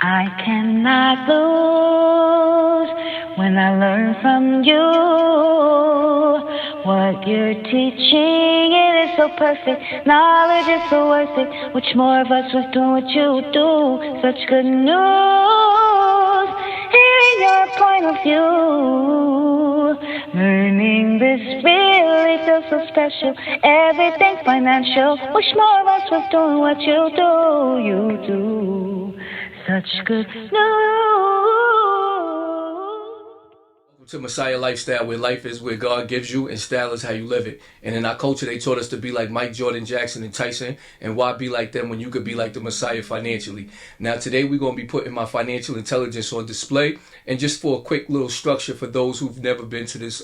I cannot lose when I learn from you. What you're teaching, it is so perfect. Knowledge is so worth it. Which more of us was doing what you do? Such good news. Hearing your point of view. Learning this really feels so special. Everything's financial. Wish more of us was doing what you do. You do. Such good news. Welcome to Messiah Lifestyle, where life is where God gives you and style is how you live it. And in our culture, they taught us to be like Mike, Jordan, Jackson, and Tyson. And why be like them when you could be like the Messiah financially? Now, today we're going to be putting my financial intelligence on display. And just for a quick little structure for those who've never been to this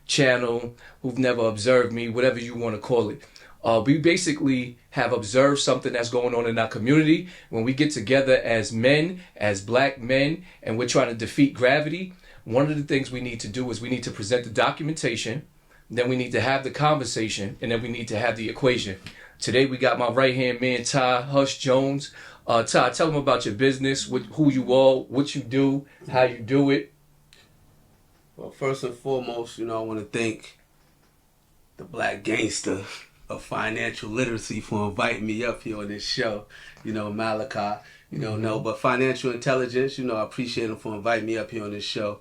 channel, who've never observed me, whatever you want to call it. We basically have observed something that's going on in our community. When we get together as men, as black men, and we're trying to defeat gravity, one of the things we need to do is we need to present the documentation, then we need to have the conversation, and then we need to have the equation. Today we got my right-hand man, Ty Hush Jones. Ty, tell them about your business, who you are, what you do, how you do it. Well, first and foremost, I want to thank the Black Gangster of Financial Literacy for inviting me up here on this show, Malachi, but Financial Intelligence, I appreciate him for inviting me up here on this show.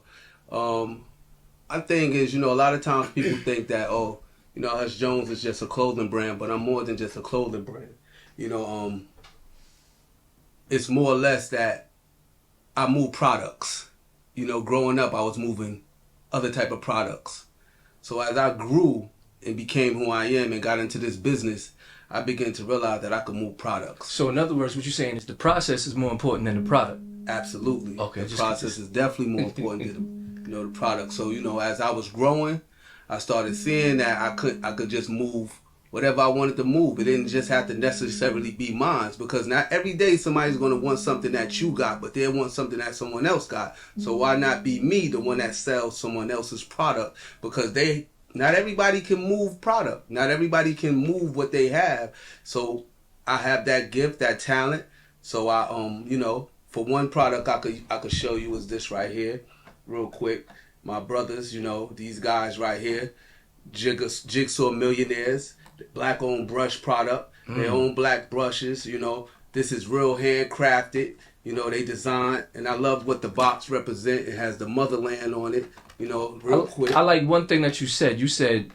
My thing is, a lot of times people think that, Hush Jones is just a clothing brand, but I'm more than just a clothing brand. It's more or less that I move products. Growing up, I was moving other type of products. So as I grew and became who I am and got into this business, I began to realize that I could move products. So in other words, what you're saying is the process is more important than the product. Absolutely. Okay. The process is definitely more important than the product. So, as I was growing, I started seeing that I could just move whatever I wanted to move. It didn't just have to necessarily be mine, because not every day somebody's going to want something that you got, but they want something that someone else got. So why not be me, the one that sells someone else's product? Because not everybody can move product. Not everybody can move what they have. So I have that gift, that talent. So I, for one product I could show you is this right here, real quick. My brothers, these guys right here, Jigsaw Millionaires, black-owned brush product. They own black brushes, This is real handcrafted. They design, and I love what the box represent. It has the motherland on it. Real quick. I like one thing that you said. You said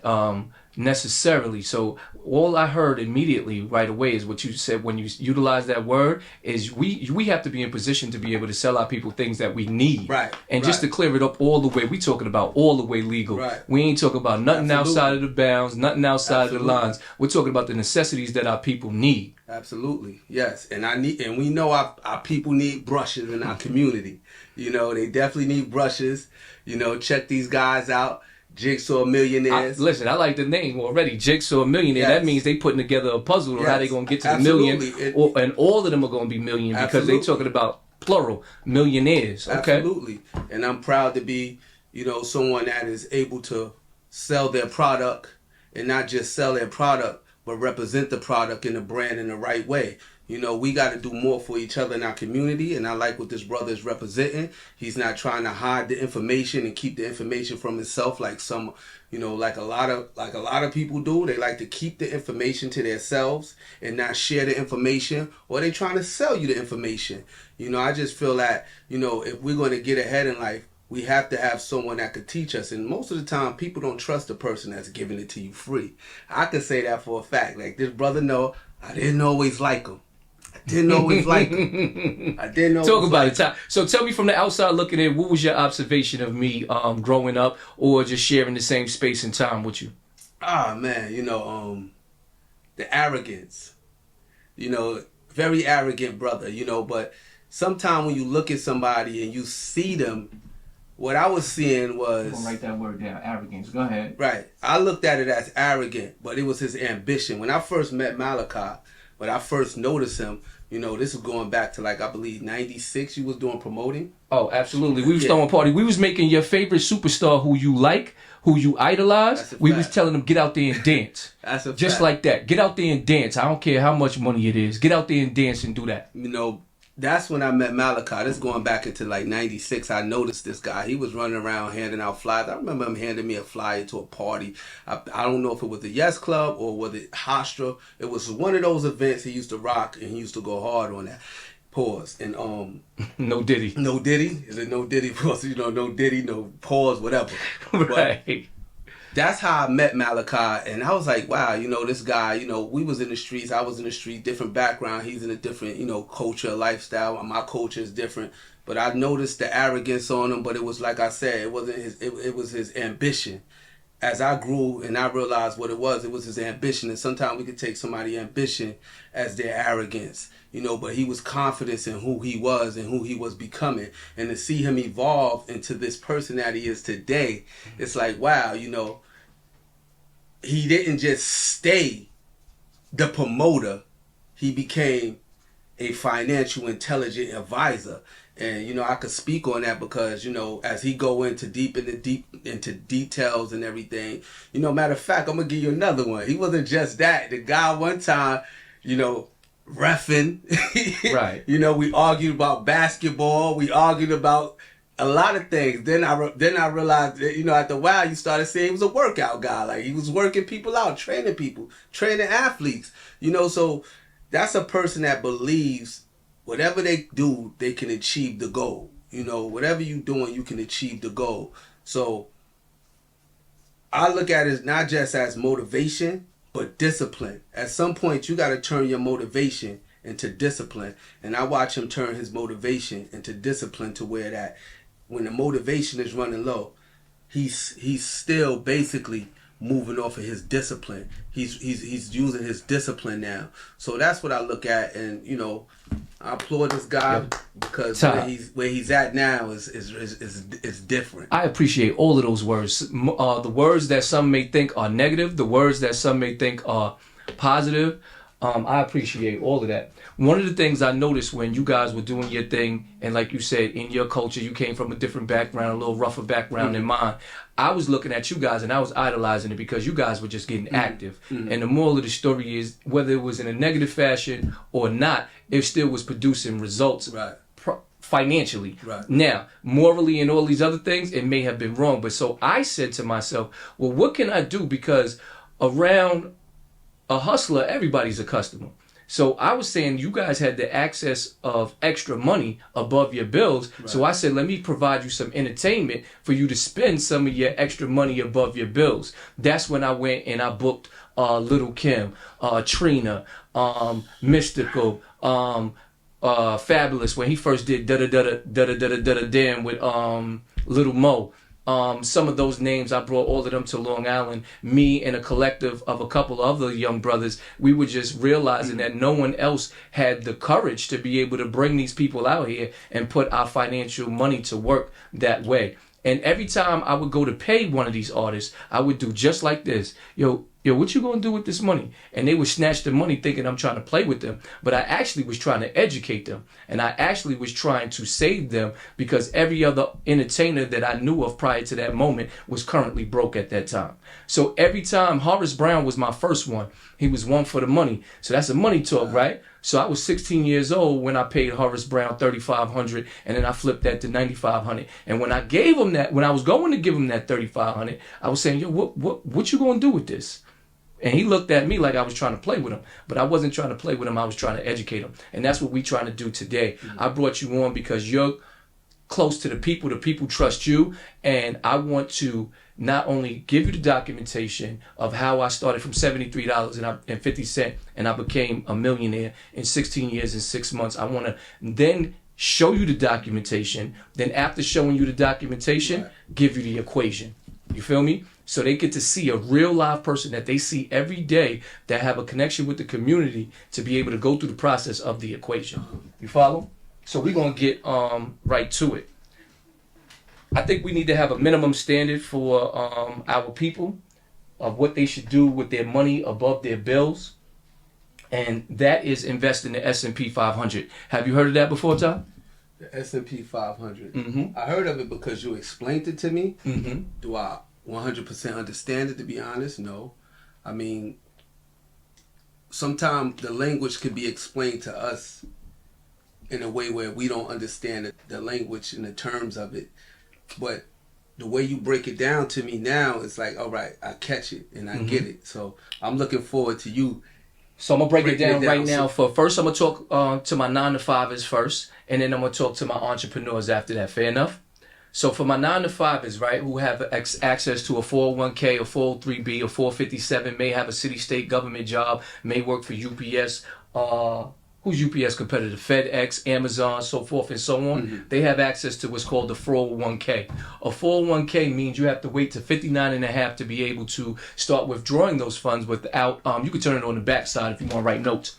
necessarily. So all I heard immediately right away is what you said when you utilize that word is we have to be in position to be able to sell our people things that we need. Right. And just to clear it up all the way, we talking about all the way legal. Right. We ain't talking about nothing Absolutely. outside of the bounds, nothing outside Absolutely. of the lines. We're talking about the necessities that our people need. Absolutely, yes, and we know our people need brushes in our community. They definitely need brushes. Check these guys out, Jigsaw Millionaires. Listen, I like the name already, Jigsaw Millionaire. Yes. That means they putting together a puzzle on how they gonna get to the Absolutely. million, and all of them are gonna be million because they talking about plural millionaires. Okay, Absolutely, and I'm proud to be, someone that is able to sell their product and not just sell their product, but represent the product and the brand in the right way. We got to do more for each other in our community, and I like what this brother is representing. He's not trying to hide the information and keep the information from himself like some, like a lot of people do. They like to keep the information to themselves and not share the information, or they trying to sell you the information. I just feel that, if we're going to get ahead in life, we have to have someone that could teach us. And most of the time, people don't trust the person that's giving it to you free. I can say that for a fact. Like this brother, I didn't always like him. I didn't always like him. Talk about it, Ty. So tell me from the outside looking in, what was your observation of me growing up or just sharing the same space and time with you? Man, the arrogance. Very arrogant brother, but sometimes when you look at somebody and you see them, what I was seeing was... I'm gonna write that word down, arrogance. Go ahead. Right. I looked at it as arrogant, but it was his ambition. When I first met Malachi, when I first noticed him, this was going back to I believe 96, you was doing promoting. Oh, absolutely. We was throwing a party. We was making your favorite superstar who you like, who you idolize. We was telling them, get out there and dance. That's a Just fact. like that. Get out there and dance. I don't care how much money it is. Get out there and dance and do that. that's when I met Malachi. This is going back into like 96. I noticed this guy. He was running around handing out flyers. I remember him handing me a flyer to a party. I don't know if it was the Yes Club or was it Hofstra. It was one of those events he used to rock, and he used to go hard on that. Pause. And No Diddy. No Diddy? Is it No Diddy? Pause. You know, no Diddy, no pause, whatever. Right. But that's how I met Malachi, and I was like, wow, you know, this guy, you know, we was in the streets, I was in the street, different background, he's in a different, you know, culture, lifestyle, my culture is different, but I noticed the arrogance on him, but it was like I said, it wasn't his, it was his ambition. As I grew and I realized what it was his ambition, and sometimes we could take somebody's ambition as their arrogance, you know, but he was confident in who he was and who he was becoming, and to see him evolve into this person that he is today, it's like, wow, you know, he didn't just stay the promoter, he became a financial intelligent advisor. And you know, I could speak on that because, you know, as he go into deep into details and everything, you know, matter of fact, I'm gonna give you another one. He wasn't just that. The guy one time, you know, reffing, right? You know, we argued about basketball, we argued about a lot of things. Then I realized that, you know, after a while, you started saying he was a workout guy. Like, he was working people out, training people, training athletes. You know, so that's a person that believes whatever they do, they can achieve the goal. You know, whatever you're doing, you can achieve the goal. So I look at it not just as motivation, but discipline. At some point, you got to turn your motivation into discipline. And I watch him turn his motivation into discipline to where that when the motivation is running low, he's still basically moving off of his discipline. He's using his discipline now. So that's what I look at, and you know, I applaud this guy because where he's at now is different. I appreciate all of those words. The words that some may think are negative, the words that some may think are positive. I appreciate all of that. One of the things I noticed when you guys were doing your thing, and like you said, in your culture, you came from a different background, a little rougher background than mine. I was looking at you guys and I was idolizing it because you guys were just getting active. And the moral of the story is, whether it was in a negative fashion or not, it still was producing results. Right. Financially. Right. Now, morally and all these other things, it may have been wrong. But so I said to myself, well, what can I do? Because around a hustler, everybody's a customer. So I was saying you guys had the access of extra money above your bills. Right. So I said, let me provide you some entertainment for you to spend some of your extra money above your bills. That's when I went and I booked Little Kim, Trina, Mystical, Fabulous, when he first did Damn with Little Mo. Some of those names, I brought all of them to Long Island. Me and a collective of a couple of other young brothers, we were just realizing that no one else had the courage to be able to bring these people out here and put our financial money to work that way. And every time I would go to pay one of these artists, I would do just like this. Yo, what you gonna do with this money? And they would snatch the money thinking I'm trying to play with them. But I actually was trying to educate them. And I actually was trying to save them, because every other entertainer that I knew of prior to that moment was currently broke at that time. So every time, Horace Brown was my first one. He was one for the money. So that's a money talk, right? So I was 16 years old when I paid Horace Brown $3,500, and then I flipped that to $9,500. And when I gave him that, when I was going to give him that $3,500, I was saying, yo, what you gonna do with this? And he looked at me like I was trying to play with him. But I wasn't trying to play with him. I was trying to educate him. And that's what we're trying to do today. I brought you on because you're close to the people. The people trust you. And I want to not only give you the documentation of how I started from $73.50 and I became a millionaire in 16 years and 6 months. I want to then show you the documentation. Then after showing you the documentation, give you the equation. You feel me? So they get to see a real live person that they see every day that have a connection with the community to be able to go through the process of the equation. You follow? So we're going to get right to it. I think we need to have a minimum standard for our people of what they should do with their money above their bills. And that is invest in the S&P 500. Have you heard of that before, Tom? The S&P 500. Mm-hmm. I heard of it because you explained it to me. Mm-hmm. Do I 100% understand it, to be honest? No. I mean, sometimes the language could be explained to us in a way where we don't understand the language and the terms of it. But the way you break it down to me now, it's like, all right, I catch it and I get it. So I'm looking forward to you. So I'm gonna break it down right now. So, First, I'm gonna talk to my 9-to-5ers first, and then I'm gonna talk to my entrepreneurs after that. Fair enough? So for my 9-to-5ers, right, who have access to a 401k, a 403b, a 457, may have a city, state government job, may work for UPS, who's UPS competitor? FedEx, Amazon, so forth and so on. They have access to what's called the 401k. A 401k means you have to wait to 59 and a half to be able to start withdrawing those funds without, you can turn it on the back side if you want to write notes.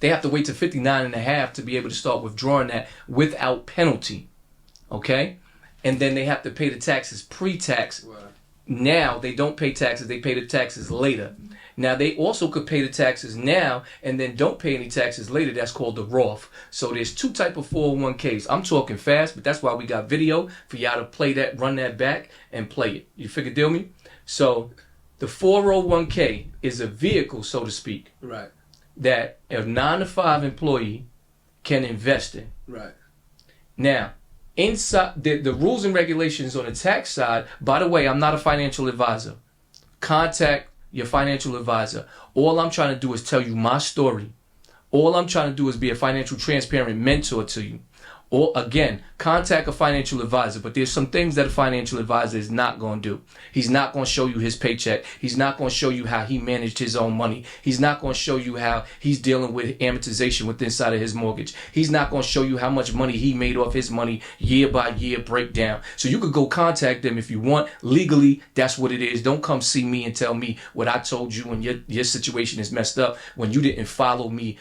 They have to wait to 59 and a half to be able to start withdrawing that without penalty. Okay? And then they have to pay the taxes pre-tax. Right. Now they don't pay taxes, they pay the taxes later. Now they also could pay the taxes now and then don't pay any taxes later. That's called the Roth. So there's two type of 401ks. I'm talking fast, but that's why we got video for y'all to play that, run that back and play it. You figure deal me? So the 401k is a vehicle, so to speak, Right. that a 9-to-5 employee can invest in. Right. Now, inside the rules and regulations on the tax side, by the way, I'm not a financial advisor. Contact your financial advisor. All I'm trying to do is tell you my story. All I'm trying to do is be a financial transparent mentor to you. Or again, contact a financial advisor, but there's some things that a financial advisor is not going to do. He's not going to show you his paycheck. He's not going to show you how he managed his own money. He's not going to show you how he's dealing with amortization with inside of his mortgage. He's not going to show you how much money he made off his money year by year breakdown. So you could go contact them if you want. Legally, that's what it is. Don't come see me and tell me what I told you when your situation is messed up, when you didn't follow me,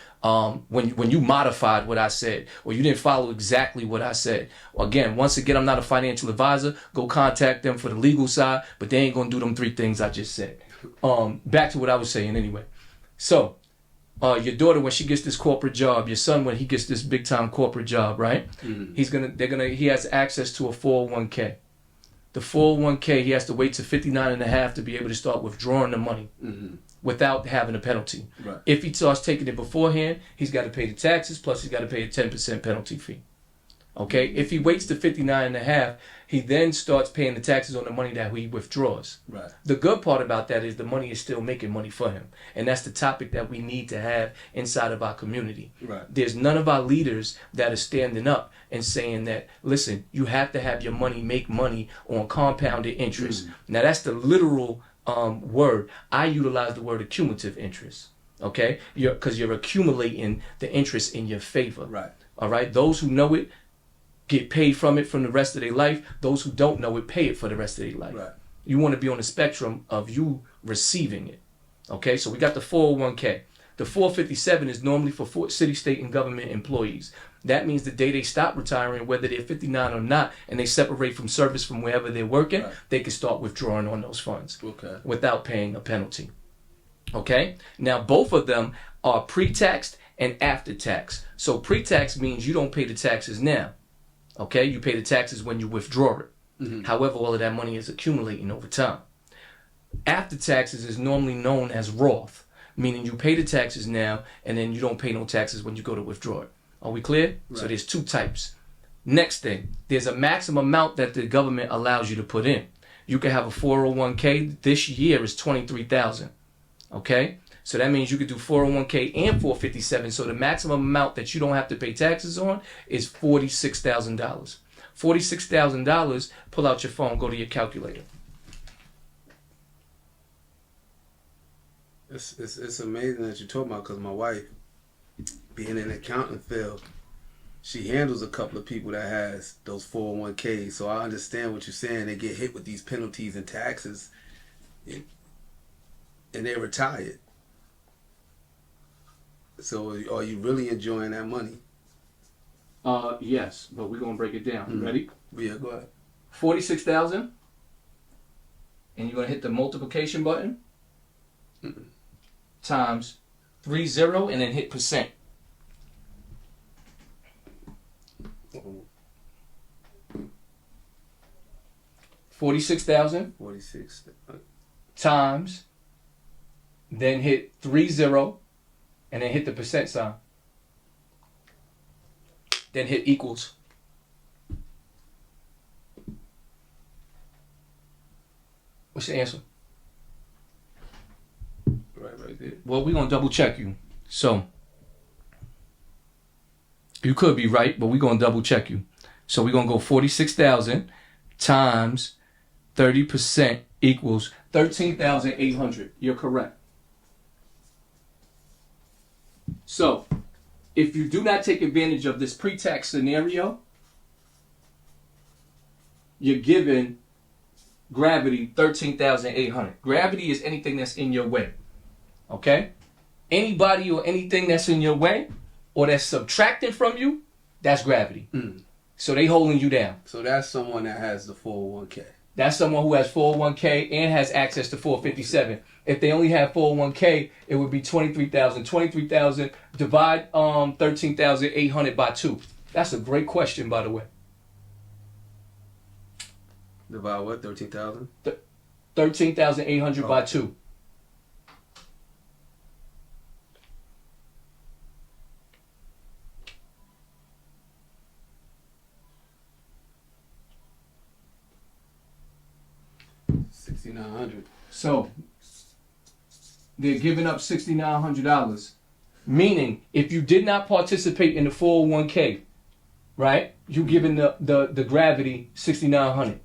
when you modified what I said, or you didn't follow exactly what I said. Again, once again, I'm not a financial advisor. Go contact them for the legal side, but they ain't gonna do them three things I just said. Back to what I was saying anyway. So, your daughter, when she gets this corporate job, your son, when he gets this big time corporate job, right? He has access to a 401k. The 401k, he has to wait to 59 and a half to be able to start withdrawing the money. Without having a penalty. Right. If he starts taking it beforehand, he's got to pay the taxes, plus he's got to pay a 10% penalty fee. Okay? If he waits to 59 and a half, he then starts paying the taxes on the money that he withdraws. Right. The good part about that is the money is still making money for him. And that's the topic that we need to have inside of our community. Right. There's none of our leaders that are standing up and saying that, listen, you have to have your money make money on compounded interest. Now that's the literal word. I utilize the word accumulative interest. Okay? Because you're accumulating the interest in your favor. Right. All right? Those who know it get paid from it from the rest of their life. Those who don't know it pay it for the rest of their life. Right. You want to be on the spectrum of you receiving it. Okay? So we got the 401k. The 457 is normally for city, state, and government employees. That means the day they stop retiring, whether they're 59 or not, and they separate from service from wherever they're working, right, they can start withdrawing on those funds. Okay. Without paying a penalty. Okay? Now, both of them are pre-taxed and after-tax. So pre-tax means you don't pay the taxes now. Okay? You pay the taxes when you withdraw it. However, all of that money is accumulating over time. After taxes is normally known as Roth, meaning you pay the taxes now and then you don't pay no taxes when you go to withdraw it. Are we clear? Right. So there's two types. Next thing, there's a maximum amount that the government allows you to put in. You can have a 401k. This year is $23,000. Okay? So that means you could do 401k and 457. So the maximum amount that you don't have to pay taxes on is $46,000. $46,000, pull out your phone, go to your calculator. It's amazing that you're talking about, because my wife, being in the accounting field, she handles a couple of people that has those 401ks. So I understand what you're saying. They get hit with these penalties and taxes, and they're retired. So are you really enjoying that money? Yes, but we're gonna break it down. You ready? Yeah, go ahead. 46,000, and you're gonna hit the multiplication button times 30, and then hit percent. 46,000 46 times, then hit 30, and then hit the percent sign. then hit equals. What's the answer? Right there. Well, we're going to double check you. So, you could be right, but we're going to double check you. So, we're going to go 46,000 times 30% equals 13,800. You're correct. So, if you do not take advantage of this pre-tax scenario, you're given gravity 13,800. Gravity is anything that's in your way. Okay? Anybody or anything that's in your way or that's subtracting from you, that's gravity. So they holding you down. So that's someone that has the 401k. That's someone who has 401k and has access to 457. If they only have 401k, it would be 23,000. 23,000 divide 13,800 by 2. That's a great question, by the way. Divide what? 13,000? 13,800 by 2. $6,900. So they're giving up $6,900. Meaning, if you did not participate in the 401k, right, you giving the gravity 6,900.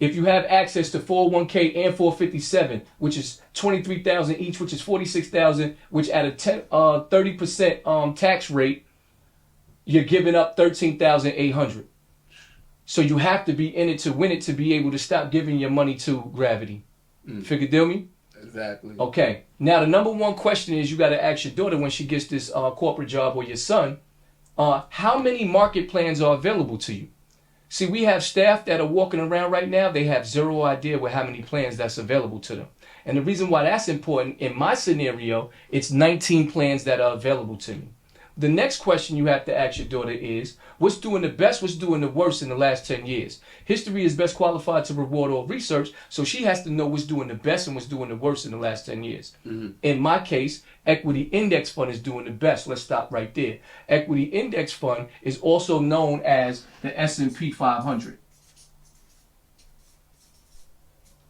If you have access to 401k and 457, which is 23,000 each, which is 46,000, which at a 30% tax rate, you're giving up 13,800. So you have to be in it to win it to be able to stop giving your money to gravity. Figure deal me? Exactly. Okay. Now the number one question is you got to ask your daughter when she gets this corporate job, or your son, how many market plans are available to you? See, we have staff that are walking around right now. They have zero idea with how many plans that's available to them. And the reason why that's important, in my scenario, it's 19 plans that are available to me. The next question you have to ask your daughter is, what's doing the best, what's doing the worst in the last 10 years? History is best qualified to reward all research, so she has to know what's doing the best and what's doing the worst in the last 10 years. In my case, equity index fund is doing the best. Let's stop right there. Equity index fund is also known as the S&P 500.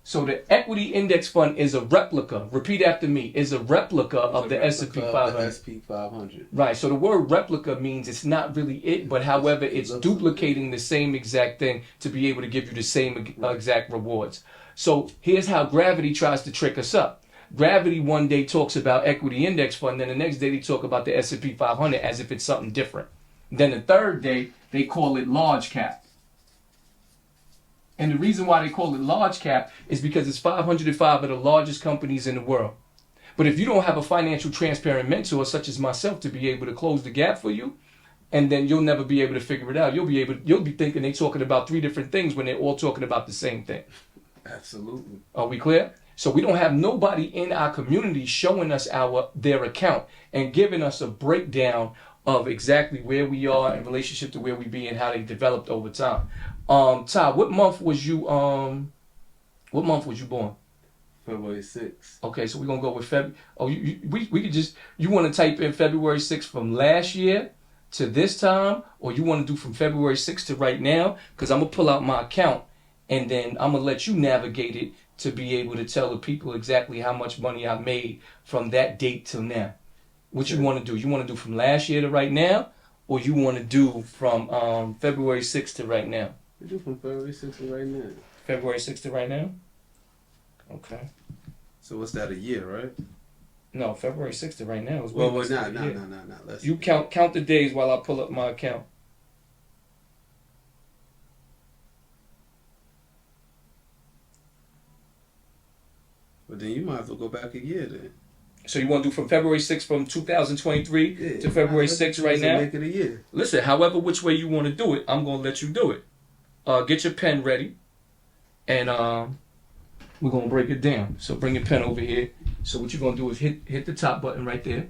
So the equity index fund is a replica. Repeat after me. Is a replica of the S&P 500. The S&P 500. Right. So the word replica means it's not really it, but however, it's duplicating the same exact thing to be able to give you the same exact rewards. So here's how gravity tries to trick us up. Gravity one day talks about equity index fund, then the next day they talk about the S&P 500 as if it's something different. Then the third day they call it large cap. And the reason why they call it large cap is because it's 505 of the largest companies in the world. But if you don't have a financial transparent mentor such as myself to be able to close the gap for you, and then you'll never be able to figure it out. You'll be thinking they're talking about three different things when they're all talking about the same thing. Absolutely. Are we clear? So we don't have nobody in our community showing us their account and giving us a breakdown of exactly where we are in relationship to where we be and how they developed over time. Ty, what month was you born? February 6th. Okay, so we're gonna go with February. Oh, we could just, you want to type in February 6th from last year to this time, or you want to do from February 6th to right now? Because I'm gonna pull out my account and then I'm gonna let you navigate it to be able to tell the people exactly how much money I made from that date till now. What you want to do? You want to do from last year to right now, or you want to do from February 6th to right now? We do from February 6th to right now. February 6th to right now? Okay. So what's that, a year, right? No, February 6th to right now is Well, no. Let's You count the days while I pull up my account. But then you might have to go back a year then. So you want to do from February 6th from 2023 to February 6th right now? Make it a year. Listen, however which way you want to do it, I'm going to let you do it. Get your pen ready, and we're going to break it down. So bring your pen over here. So what you're going to do is hit the top button right there.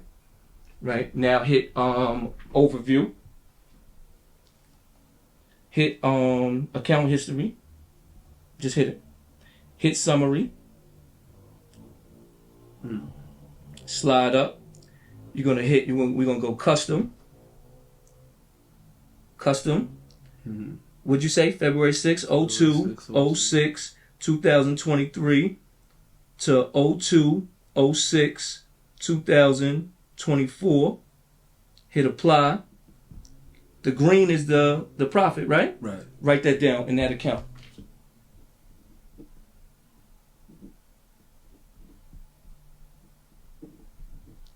Right? Now hit overview. Hit account history. Just hit it. Hit summary. Slide up. We're gonna go custom. Custom. What'd you say? February 6th, 02/06, 2023 to 02/06, 2024. Hit apply. The green is the profit, right? Right. Write that down in that account.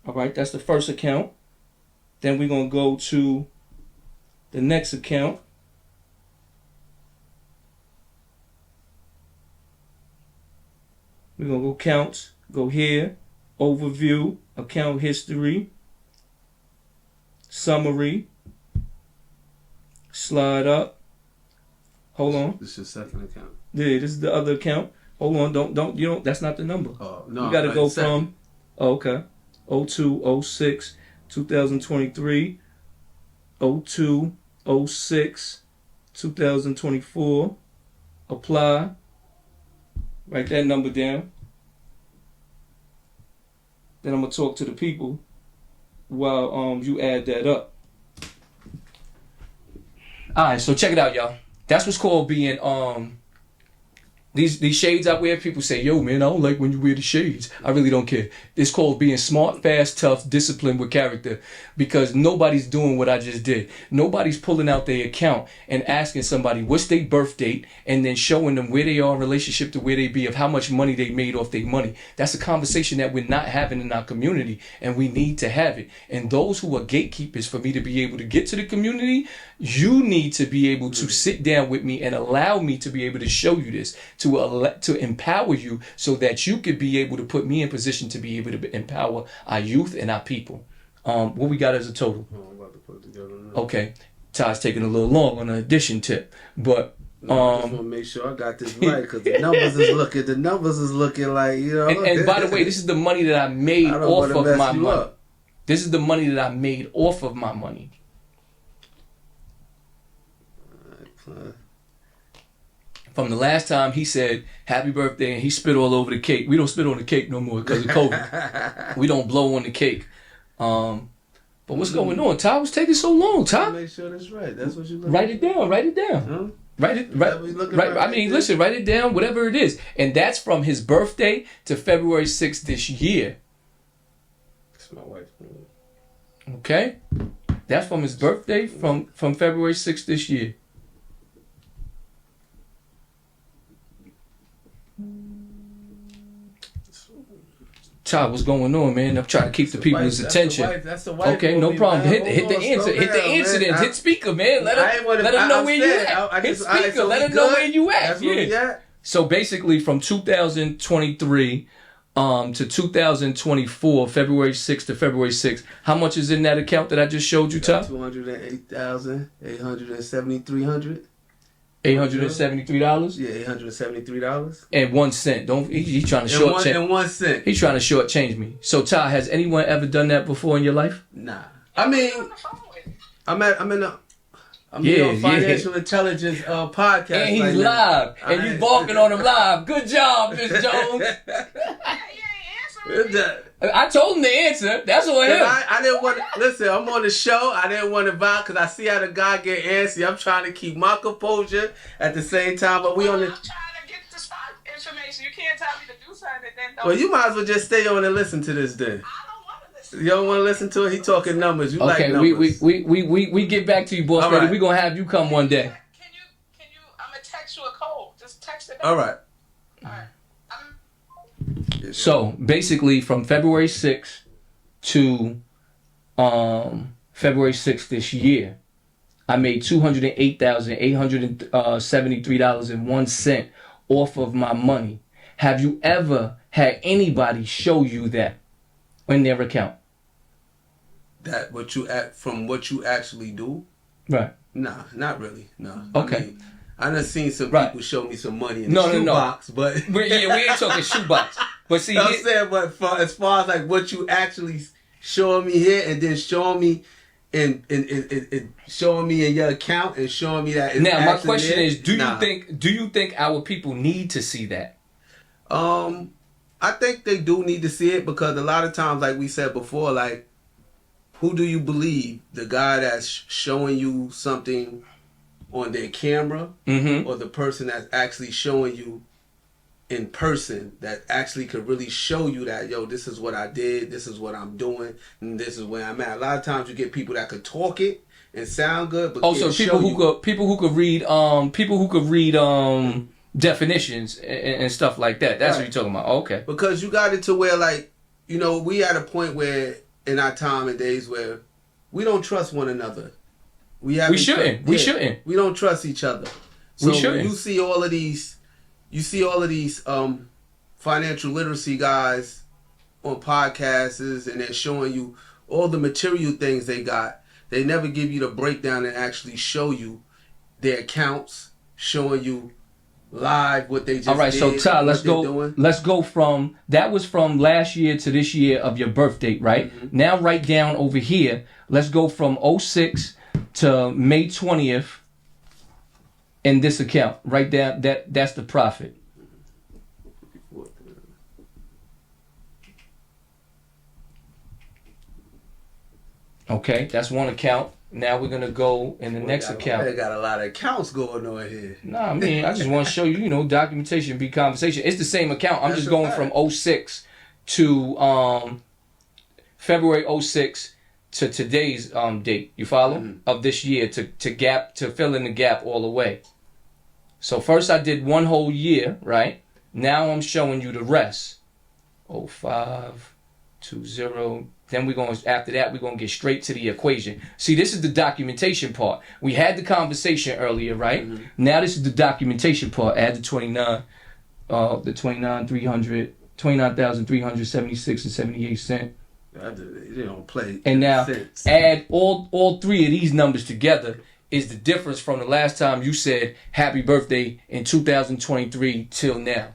All right, that's the first account. Then we're going to go to the next account. We're going to go counts, go here, overview, account history, summary, slide up. Hold on. This is your second account. Yeah, this is the other account. Hold on, don't, that's not the number. Oh, no. You got to go second. from, okay, 02/06, 2023, 02/06, 2024, apply, write that number down. Then I'm going to talk to the people while you add that up. Alright, so check it out, y'all. That's what's called being these shades I wear. People say, yo man, I don't like when you wear the shades. I really don't care. It's called being smart, fast, tough, disciplined with character, because nobody's doing what I just did. Nobody's pulling out their account and asking somebody what's their birth date and then showing them where they are in relationship to where they be, of how much money they made off their money. That's a conversation that we're not having in our community, and we need to have it. And those who are gatekeepers for me to be able to get to the community, you need to be able to sit down with me and allow me to be able to show you this, to empower you, so that you could be able to put me in position to be able to empower our youth and our people. What we got as a total? Oh, I'm about to put it together now. Okay, Todd's taking a little long on the addition tip, but I just want to make sure I got this right, because the numbers is looking like, you know. and by the way, this is the money that I made off of my money. Up. This is the money that I made off of my money. From the last time he said happy birthday and he spit all over the cake. We don't spit on the cake no more because of COVID. We don't blow on the cake. But what's going on? Ty, what's taking so long, Ty? Make sure that's right. That's what you Write it down. Write it down. Huh? Right. Right. I mean, listen, write it down, whatever it is. And that's from his birthday to February 6th this year. That's my wife's name. Okay? That's from his birthday from February 6th this year. Todd, what's going on, man? I'm trying to keep the people's attention. That's the wife. Okay, no problem. Man. Hit the answer. Hit the incident. Hit speaker, man. Let them know where you at. Hit speaker. Let them know where you at. That's where we at. So basically, from 2023 to 2024, February 6th to February 6th, how much is in that account that I just showed you, Todd? $208,873. $873. Yeah, $873. And 1 cent. Don't he trying to short change? And 1 cent. He's trying to short change me. So Ty, has anyone ever done that before in your life? Nah. I mean, I'm on Financial Intelligence podcast. And he's right live. now. And you barking on him live. Good job, Miss Jones. I told him the answer. That's on him. I didn't want to listen. I'm on the show. I didn't want to vibe because I see how the guy get antsy. I'm trying to keep my composure at the same time, but we on the. I'm trying to get the spot information. You can't tell me to do something and then don't. Well, you might as well just stay on and listen to this then. I don't want to listen. You don't want to listen to it? He talking numbers. You like Okay, numbers. we get back to you, boss. All Lady. right. We're gonna have you come one day. Can you? I'm gonna text you a code. Just text it. All right. All right. So basically, from February 6th to February 6th this year, I made $208,873.01 off of my money. Have you ever had anybody show you that in their account? That what you from what you actually do? Right. Nah, not really. No. Okay. I done seen some people show me some money in the shoebox, but we ain't talking shoebox. But see, I'm saying, but as far as like what you actually showing me here, and then showing me in showing me in your account, and showing me that. Now my question is, do you think our people need to see that? I think they do need to see it, because a lot of times, like we said before, like who do you believe? The guy that's showing you something on their camera, Mm-hmm. or the person that's actually showing you in person, that actually could really show you that, yo, this is what I did, this is what I'm doing, and this is where I'm at. A lot of times you get people that could talk it and sound good, but Also, can't people show who you. could read definitions and stuff like that. That's what Right. you're talking about. Okay. Because you got it to where, like, you know, we at a point where in our time and days where we don't trust one another. We shouldn't. We shouldn't. We don't trust each other. So We shouldn't. when you see all of these financial literacy guys on podcasts, and they're showing you all the material things they got. They never give you the breakdown and actually show you their accounts, showing you live what they just All right, did. so Ty, let's what they're go. doing. Let's go from that was from last year to this year of your birth date, right? Mm-hmm. Now, right down over here. Let's go from 06 to May 20th in this account. Right down. That's the profit. Okay, that's one account. Now we're gonna go in the next account. They got a lot of accounts going on here. Nah, I mean, I just want to show you, documentation be conversation. It's the same account. I'm That's just a going fact. from 06 to February 06 to today's date. You follow? Mhm. Of this year to fill in the gap all the way. So first I did one whole year, right? Now I'm showing you the rest. 05, 20. Then after that, we're going to get straight to the equation. See, this is the documentation part. We had the conversation earlier, right? Mhm. Now this is the documentation part. Add the 29,376 and 78 cents. They don't play. And now sense. add all three of these numbers together is the difference from the last time you said happy birthday in 2023 till now.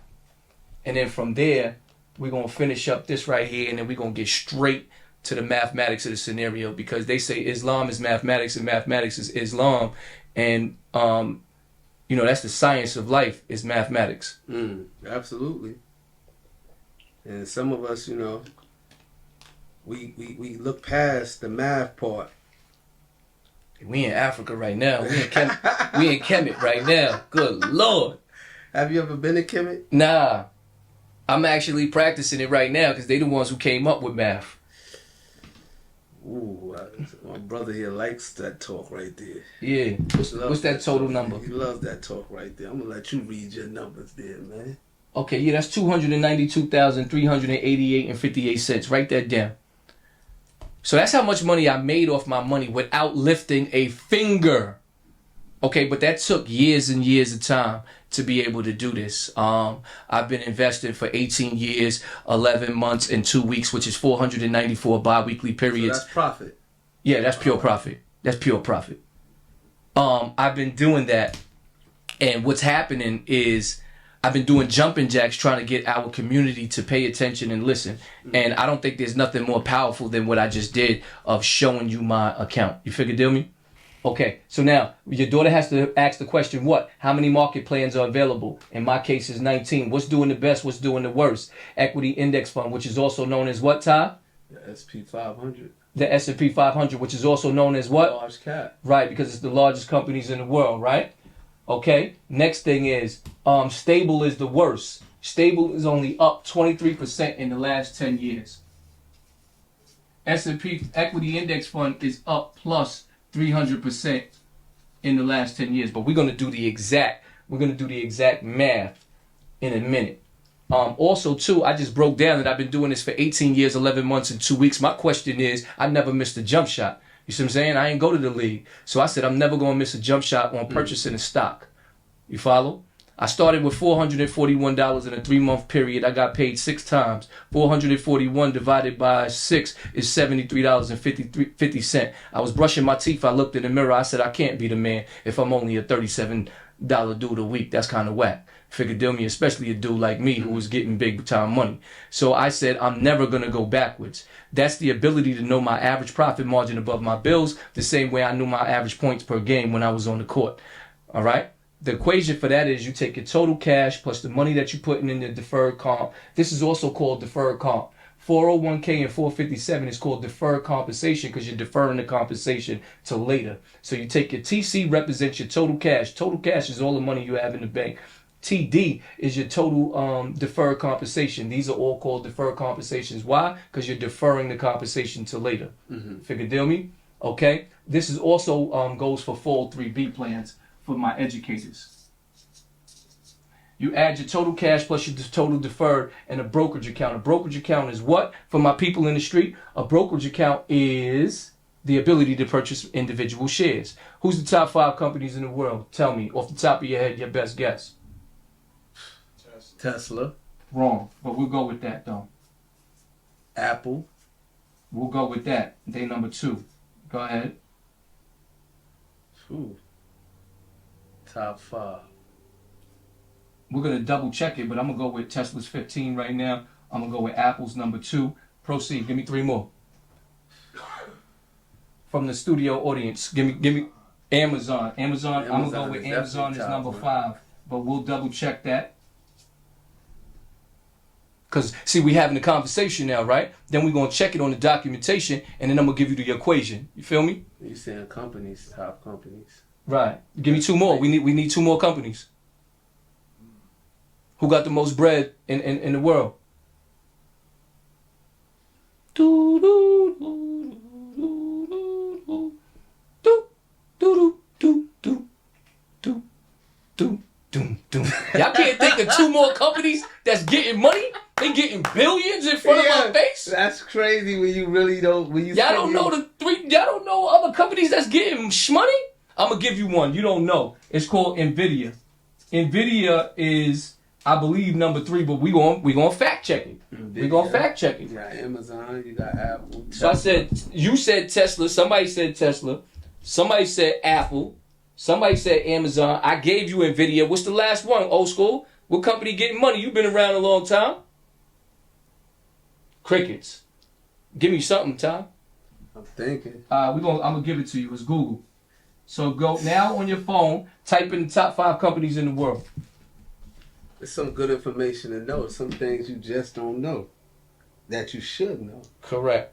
And then from there, we're going to finish up this right here, and then we're going to get straight to the mathematics of the scenario, because they say Islam is mathematics and mathematics is Islam. And, that's the science of life is mathematics. Absolutely. And some of us, we look past the math part. We in Africa right now. We in Kemet right now. Good Lord. Have you ever been to Kemet? Nah. I'm actually practicing it right now because they the ones who came up with math. Ooh, my brother here likes that talk right there. Yeah. What's that total number? He loves that talk right there. I'm gonna let you read your numbers there, man. Okay, yeah, that's 292,388 and 58 cents. Write that down. So that's how much money I made off my money without lifting a finger. Okay, but that took years and years of time to be able to do this. I've been investing for 18 years, 11 months, and 2 weeks, which is 494 bi-weekly So periods. that's profit. Yeah, that's pure profit. That's pure profit. I've been doing that, and what's happening is I've been doing jumping jacks trying to get our community to pay attention and listen. And I don't think there's nothing more powerful than what I just did of showing you my account. You figure deal me? Okay, so now your daughter has to ask the question, what? How many market plans are available? In my case, is 19. What's doing the best? What's doing the worst? Equity Index Fund, which is also known as what, Ty? The SP 500. The S&P 500, which is also known as what? Large cap. Right, because it's the largest companies in the world, right? Okay, next thing is stable is the worst. Stable is only up 23% in the last 10 years. S&P Equity Index Fund is up plus 300% in the last 10 years. But we're gonna do the exact math in a minute. Also, too, I just broke down that I've been doing this for 18 years, 11 months, and 2 weeks. My question is, I never missed a jump shot. You see what I'm saying? I ain't go to the league. So I said I'm never going to miss a jump shot on purchasing a stock. You follow? I started with $441 in a 3-month period. I got paid 6 times. 441 divided by 6 is $73.50. I was brushing my teeth. I looked in the mirror. I said, I can't be the man if I'm only a $37 dude a week. That's kind of whack. Figured deal me, especially a dude like me who was getting big time money. So I said, I'm never going to go backwards. That's the ability to know my average profit margin above my bills, the same way I knew my average points per game when I was on the court. All right? The equation for that is you take your total cash plus the money that you're putting in the deferred comp. This is also called deferred comp. 401k and 457 is called deferred compensation because you're deferring the compensation to later. So you take your TC represents your total cash. Total cash is all the money you have in the bank. TD is your total deferred compensation. These are all called deferred compensations. Why? Because you're deferring the compensation to later. Figure deal me? Okay. This is also goes for 403B plans for my educators. You add your total cash plus your total deferred and a brokerage account. A brokerage account is what? For my people in the street, a brokerage account is the ability to purchase individual shares. Who's the top 5 companies in the world? Tell me, off the top of your head, your best guess. Tesla. Wrong, but we'll go with that though. Apple. We'll go with that. They number 2. Go ahead. Ooh. Top 5. We're going to double check it, but I'm going to go with Tesla's 15 right now. I'm going to go with Apple's number 2. Proceed. Give me 3 more. From the studio audience, give me Amazon. Amazon, I'm going to go with Amazon is number 5, but we'll double check that. Because, see, we having a conversation now, right? Then we're going to check it on the documentation, and then I'm going to give you the equation. You feel me? You saying companies, top companies. Right. Give me 2 more. We need 2 more companies. Who got the most bread in the world? Do do do do do do do do do do do do. Y'all can't think of 2 more companies that's getting money? They getting billions in front of my face? That's crazy when you really don't. When you y'all don't know the 3. Y'all don't know other companies that's getting money? I'm gonna give you one. You don't know. It's called Nvidia. Nvidia is, I believe, number 3, but we gonna fact check it. We gonna fact check it. You got Amazon, you got Apple. So I said, you said Tesla. Somebody said Tesla. Somebody said Apple. Somebody said Amazon. I gave you Nvidia. What's the last one? Old school. What company getting money? You've been around a long time. Crickets. Give me something, Tom. I'm thinking. I'm gonna give it to you. It's Google. So go now on your phone. Type in the top 5 companies in the world. There's some good information to know. Some things you just don't know that you should know. Correct.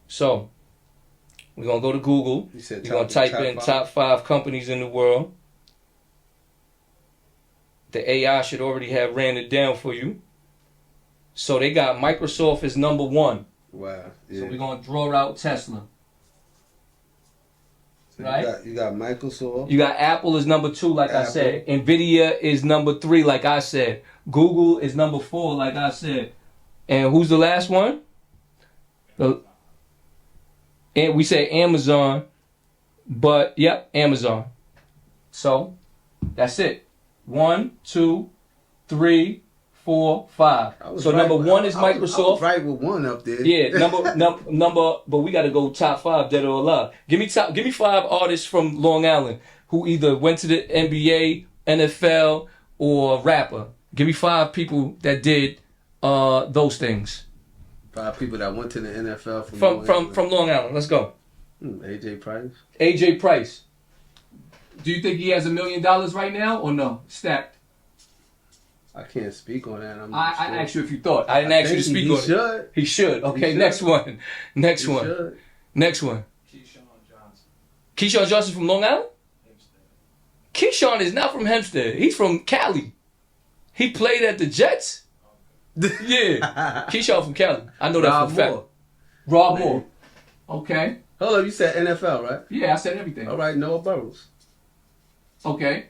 So, we're going to go to Google. You're going to type in top 5 companies in the world. The AI should already have ran it down for you. So, they got Microsoft as number 1. Wow. Yeah. So, we're going to draw out Tesla. So right? You got Microsoft. You got Apple is number 2, like I said. Nvidia is number 3, like I said. Google is number 4, like I said. And who's the last one? And we say Amazon, but yep, Amazon. So that's it. 1, 2, 3, 4, 5. So right, number 1 is Microsoft. I was right with 1 up there. Yeah, number. But we got to go top 5, dead or alive. Give me 5 artists from Long Island who either went to the NBA, NFL, or rapper. Give me 5 people that did those things. 5 people that went to the NFL from Long Island. Let's go. AJ Price. AJ Price. Do you think he has $1 million right now or no? Stacked. I can't speak on that. I asked you if you thought. I didn't ask you to speak on it. He should. Okay, he next should. One. Next one. Should. Next one. Keyshawn Johnson. Keyshawn Johnson from Long Island? Hempstead. Keyshawn is not from Hempstead. He's from Cali. He played at the Jets. Yeah. Keyshawn from Cali. I know that for a fact. Rob Moore. Okay. Hold up, you said NFL, right? Yeah, I said everything. All right, Noah Burrows. Okay.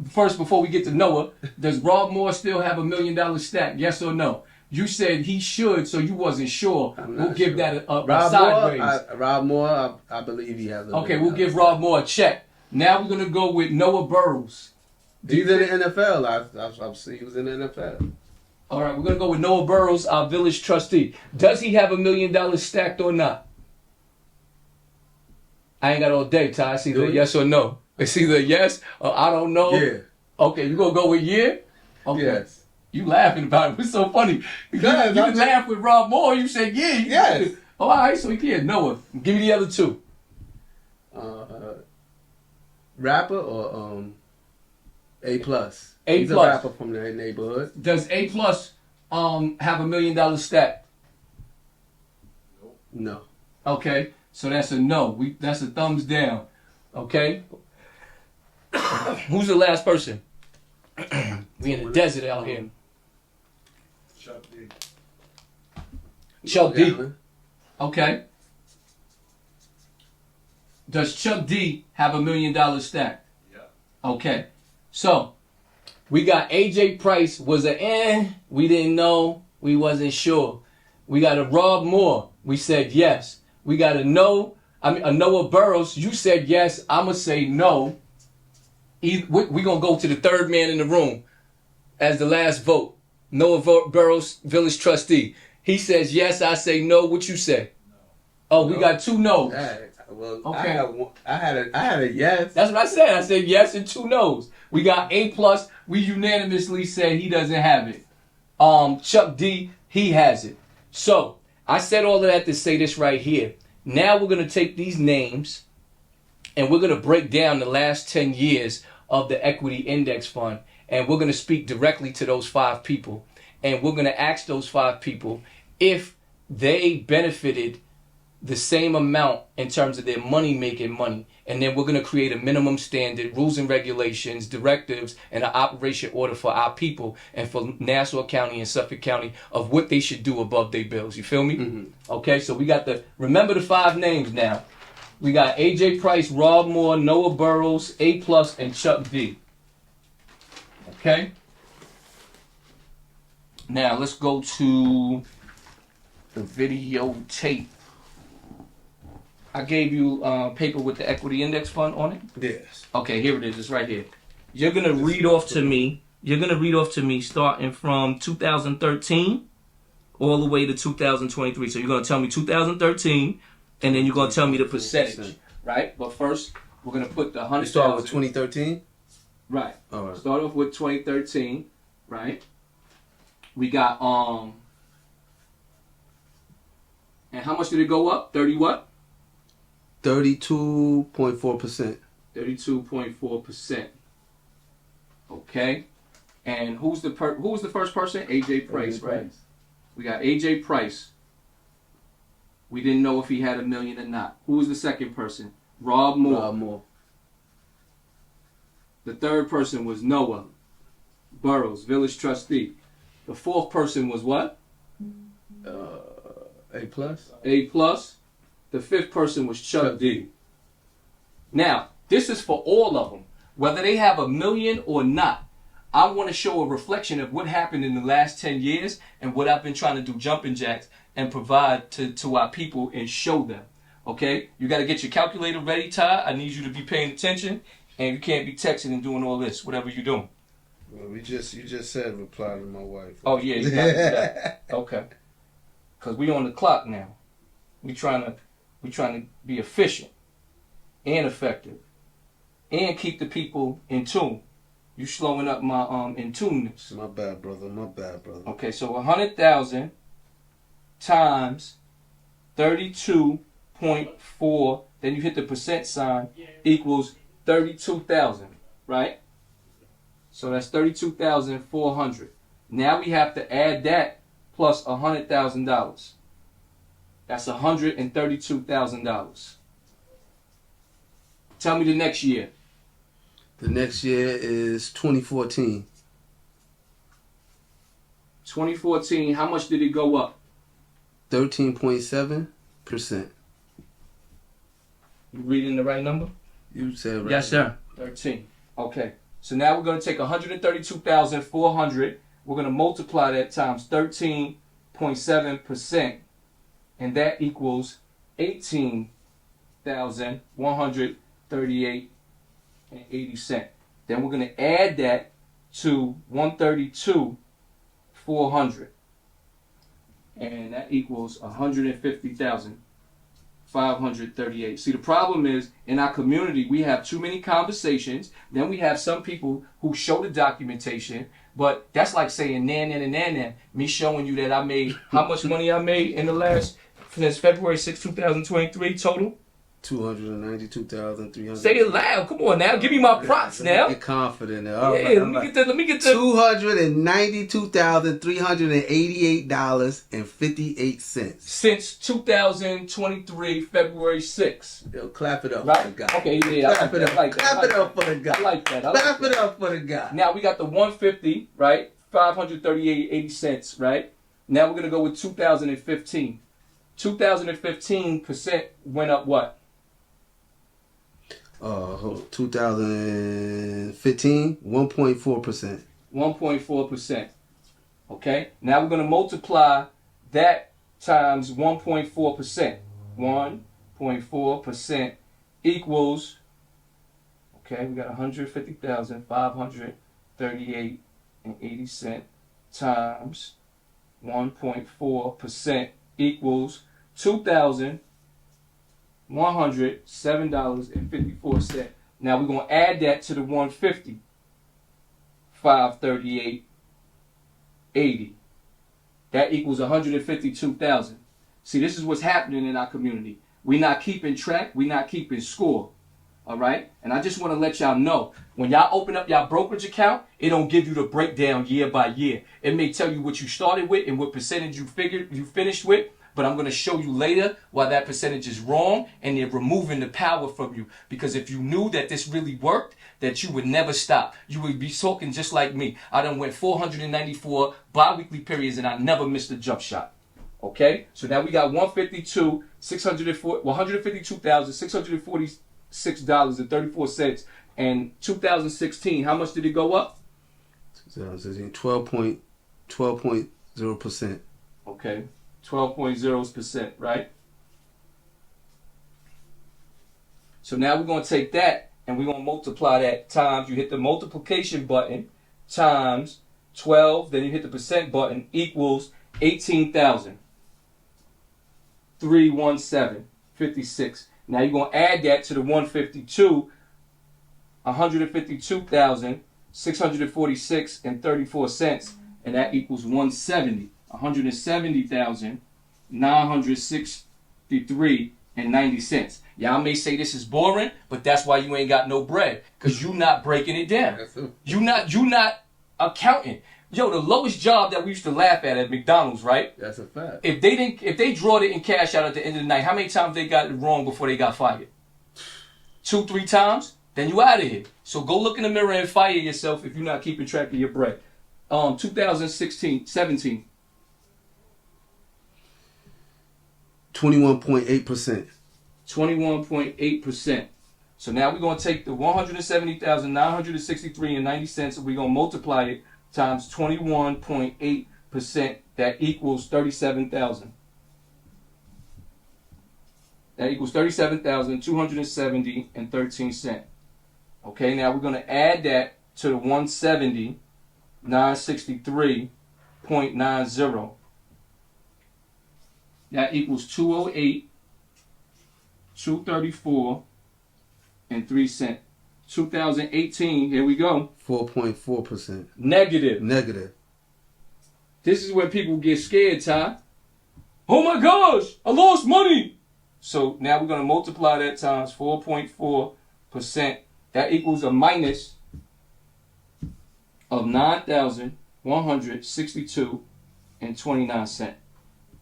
First, before we get to Noah, does Rob Moore still have $1 million stack? Yes or no? You said he should, so you wasn't sure. We'll give that a sideways. Rob Moore, I believe he has a Okay, we'll give Rob Moore a check. Now we're going to go with Noah Burrows. He's in the NFL. I've seen he was in the NFL. All right, we're going to go with Noah Burrows, our village trustee. Does he have $1 million stacked or not? I ain't got all day, Ty. It's either yes or no. It's either yes or I don't know. Yeah. Okay, you going to go with yeah? Okay. Yes. You laughing about it. It's so funny. You laugh with Rob Moore. You said yeah. Yes. Oh, all right, so yeah, Noah. Give me the other 2. Rapper or A plus. A He's plus. a rapper from the neighborhood. Does A plus have $1 million stack? No. Okay, so that's a no. That's a thumbs down. Okay. Who's the last person? We in the desert out here. Chuck D. Chuck D. Allen. Okay. Does Chuck D have $1 million stack? Yeah. Okay. So we got AJ Price was we didn't know, we wasn't sure. We got a Rob Moore, we said yes. We got a Noah Burrows, you said yes, I'ma say no. We gonna go to the third man in the room as the last vote. Noah Burrows, village trustee. He says yes, I say no. What you say? No. Oh, we got two no's. Well, Okay. I had a yes. That's what I said. I said yes and two no's. We got A plus. We unanimously said he doesn't have it. Chuck D, he has it. So I said all of that to say this right here. Now we're gonna take these names and we're gonna break down the last 10 years of the Equity Index Fund, and we're gonna speak directly to those 5 people, and we're gonna ask those 5 people if they benefited the same amount in terms of their money, and then we're going to create a minimum standard, rules and regulations, directives, and an operation order for our people and for Nassau County and Suffolk County of what they should do above their bills. You feel me? Mm-hmm. Okay, so we got remember the 5 names now. We got AJ Price, Rob Moore, Noah Burrows, A plus, and Chuck D. Okay? Now let's go to the videotape. I gave you paper with the Equity Index Fund on it. Yes. Okay, here it is. It's right here. You're gonna read off to me. Starting from 2013 all the way to 2023. So you're gonna tell me 2013, and then you're gonna tell me the percentage, right? But first, we're gonna put the 100,000. Start with 2013. Right. All right. Start off with 2013, right? We got and how much did it go up? 30 what? 32.4%. 32.4%. Okay. And who was the first person? AJ Price, right? We got AJ Price. We didn't know if he had $1 million or not. Who was the second person? Rob Moore. Rob Moore. The third person was Noah Burrows, village trustee. The fourth person was what? A plus. A plus. The fifth person was Chuck D. Now, this is for all of them. Whether they have $1 million or not, I want to show a reflection of what happened in the last 10 years and what I've been trying to do jumping jacks and provide to our people and show them. Okay? You got to get your calculator ready, Ty. I need you to be paying attention, and you can't be texting and doing all this, whatever you're doing. Well, you just said reply to my wife. Oh, yeah, you got to do that. Okay. Because we on the clock now. We trying to be efficient and effective and keep the people in tune. You slowing up my in tuneness. My bad, brother. Okay, so 100,000 times 32.4, then you hit the percent sign, equals 32,000, right? So that's 32,400. Now we have to add that plus $100,000. That's $132,000. Tell me the next year. The next year is 2014. 2014, how much did it go up? 13.7%. You reading the right number? You said right. Yes, sir. 13. Okay. So now we're going to take 132,400. We're going to multiply that times 13.7%. And that equals 18,138.80. Then we're going to add that to 132,400. And that equals 150,538. See, the problem is in our community, we have too many conversations. Then we have some people who show the documentation, but that's like saying nan. Me showing you that I made how much money I made in the last since February 6, 2023 total. 292,300. Say it loud. Come on now. Give me my props now. Get confident now. All Yeah, right, let me get the $292,388.58. since 2023 February 6th. Yo, clap it up Right? for the guy. Okay, yeah. Clap it up. Clap it up for the guy. I like that. Clap it up for the guy. Now we got the 150, right? 538.80 cents, right? Now we're gonna go with 2015. 2015% went up what? 2015, 1.4%. 1.4%. Okay? Now we're going to multiply that times 1.4%. 1.4% equals, okay, we got 150,538.80 times 1.4% equals $2,107.54. Now we're going to add that to the 150. 538.80. That equals 152,000. See, this is what's happening in our community. We're not keeping track. We're not keeping score. All right? And I just want to let y'all know, when y'all open up y'all brokerage account, it don't give you the breakdown year by year. It may tell you what you started with and what percentage you finished with. But I'm going to show you later why that percentage is wrong, and they're removing the power from you. Because if you knew that this really worked, that you would never stop. You would be talking just like me. I done went 494 bi-weekly periods, and I never missed a jump shot. Okay? So now we got $152,646.34. And 2016, how much did it go up? 2016, 12.0%. Okay. 12.0%, right? So now we're going to take that and we're going to multiply that times, you hit the multiplication button, times 12, then you hit the percent button, equals 18,317.56. Now you're going to add that to the 152, 152,646.34, and that equals 170. 170,963.90. Y'all may say this is boring, but that's why you ain't got no bread, because you not breaking it down. You not accounting. Yo, the lowest job that we used to laugh at McDonald's, right? That's a fact. If they drawed it in cash out at the end of the night, how many times they got it wrong before they got fired? 2-3 times? Then you out of here. So go look in the mirror and fire yourself if you're not keeping track of your bread. 17. 21.8%. 21.8%. So now we're going to take the 170,963.90 and we're going to multiply it times 21.8%. That equals 37,000. That equals 37,270.13. Okay, now we're going to add that to the 170,963.90. That equals 208,234.03. 2018, here we go. 4.4%. Negative. This is where people get scared, Ty. Oh my gosh, I lost money. So now we're going to multiply that times 4.4%. That equals a minus of 9,162.29.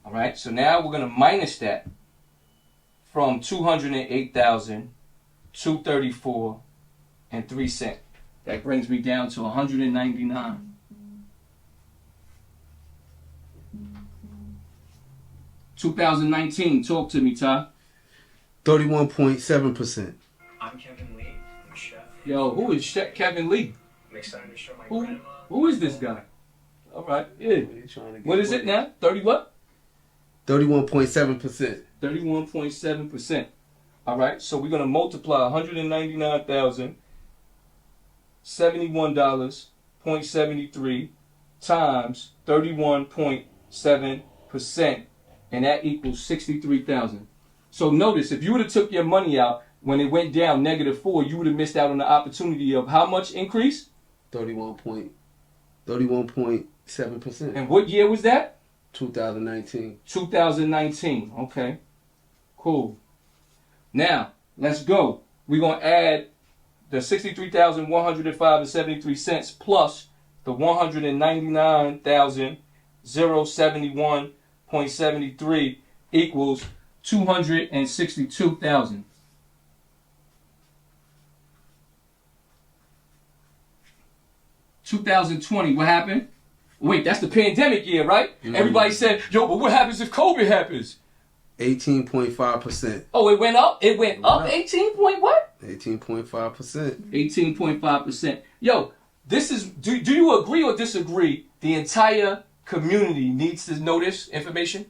All right, so now we're going to minus that from 208,234.03. That brings me down to 199. $2019, talk to me, Ty. 31.7%. I'm Kevin Lee. I'm a chef. Yo, who is Chef Kevin Lee? I'm excited to show my grandma. Who is this guy? All right, yeah. What is it now? 30 what? 31.7%. 31.7%. All right, so we're going to multiply $199,071.73 times 31.7%, and that equals 63,000. So notice, if you would have took your money out when it went down -4, you would have missed out on the opportunity of how much increase? 31.7%. And what year was that? 2019. 2019. Okay. Cool. Now, Let's go. We're going to add the $63,105.73 plus the $199,071.73 equals $262,000. 2020, what happened? Wait, that's the pandemic year, right? Mm-hmm. Everybody said, yo, but what happens if COVID happens? 18.5%. Oh, it went up? It went up 18 point what? 18.5%. 18.5%. Yo, this is, do you agree or disagree the entire community needs to know this information?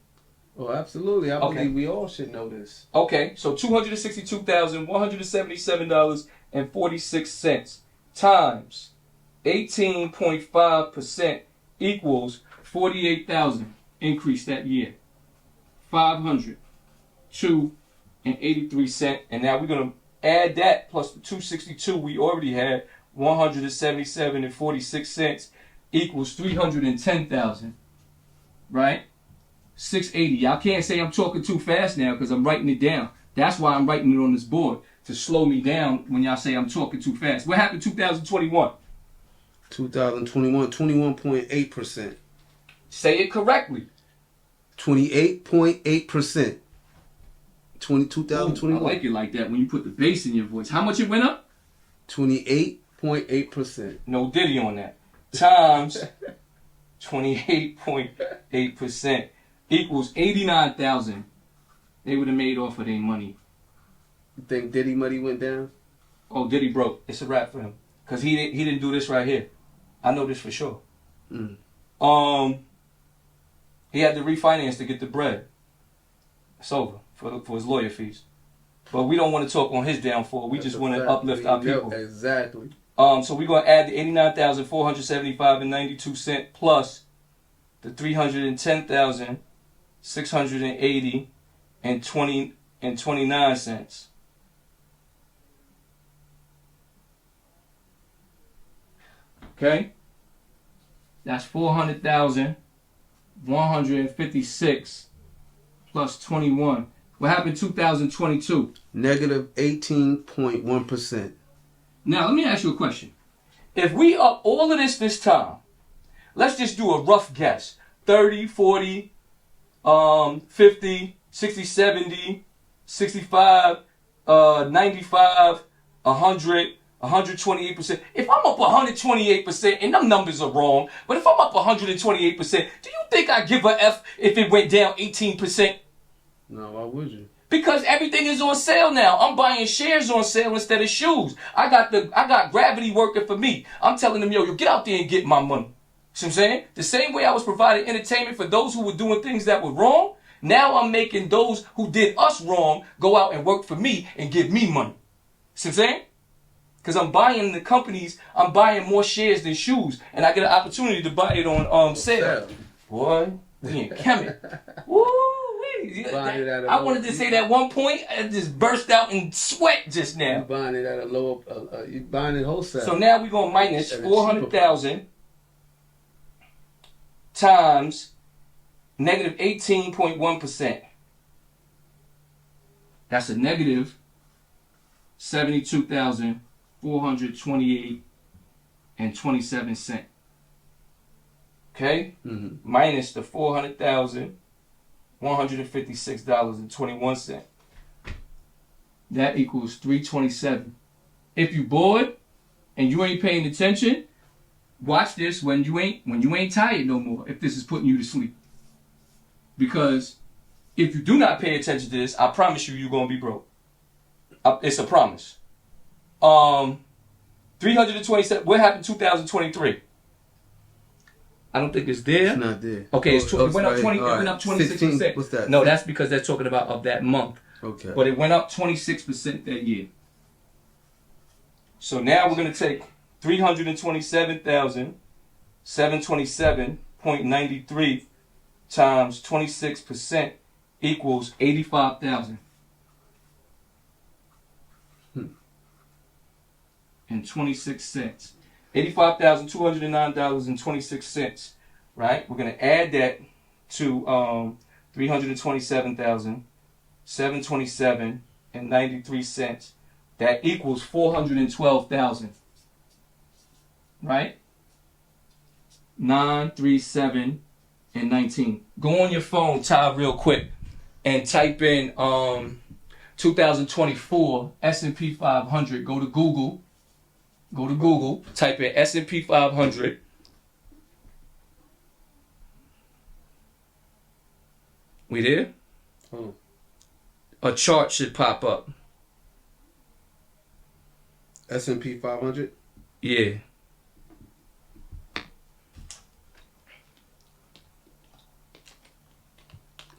Oh, absolutely. I Okay. believe we all should know this. Okay, so $262,177.46 times 18.5% equals $48,000 increase that year. $502.83. And now we're going to add that plus the 262 we already had, $177.46 equals $310,000. Right? 680. Y'all can't say I'm talking too fast now because I'm writing it down. That's why I'm writing it on this board, to slow me down when y'all say I'm talking too fast. What happened in 2021? 2021, 21.8%. Say it correctly. 28.8%. 2021. I like it like that when you put the bass in your voice. How much it went up? 28.8%. No Diddy on that. Times 28.8% equals $89,000 they would have made off of their money. You think Diddy money went down? Oh, Diddy broke. It's a wrap for him. Because he didn't do this right here. I know this for sure. Mm. He had to refinance to get the bread. It's over for his lawyer fees. But we don't want to talk on his downfall. We just want to uplift our people. Exactly. So we're going to add the $89,475.92 plus the $310,680.29. Okay? That's $400,156 plus 21. What happened in 2022? Negative 18.1%. Now, let me ask you a question. If we up all of this time, let's just do a rough guess. 30, 40, 50, 60, 70, 65, 95, 100, 128%. If I'm up 128%, and them numbers are wrong, but if I'm up 128%, do you think I give a F if it went down 18%? No, why would you? Because everything is on sale now. I'm buying shares on sale instead of shoes. I got gravity working for me. I'm telling them, yo, get out there and get my money. See what I'm saying? The same way I was providing entertainment for those who were doing things that were wrong, now I'm making those who did us wrong go out and work for me and give me money. See what I'm saying? Because I'm buying the companies, I'm buying more shares than shoes, and I get an opportunity to buy it on sale. Boy, we in Kemet. Woo! I wanted to say that one point, I just burst out in sweat just now. You buying it at a lower, you buying it wholesale. So now we're going to minus 400,000 times negative 18.1%. That's a negative 72,428.27. Okay? Mm-hmm. Minus the $400,156.21. That equals $327. If you bored and you ain't paying attention, watch this when you ain't tired no more, if this is putting you to sleep. Because if you do not pay attention to this, I promise you're gonna be broke. It's a promise. 327. What happened in 2023? I don't think it's there. It's not there. Okay, it went up 20. It went up 26%. What's that? No, that's because they're talking about of that month. Okay. But it went up 26% that year. So now we're gonna take 327,727.93 times 26% equals 85,000. And 26 cents. $85,209.26. Right? We're gonna add that to 327,727.93 $437.93. That equals 412,000. Right? 937 and 19. Go on your phone, Ty, real quick, and type in 2024 S&P 500. Go to Google. Type in S&P 500. We there? Oh. A chart should pop up. S&P 500. Yeah.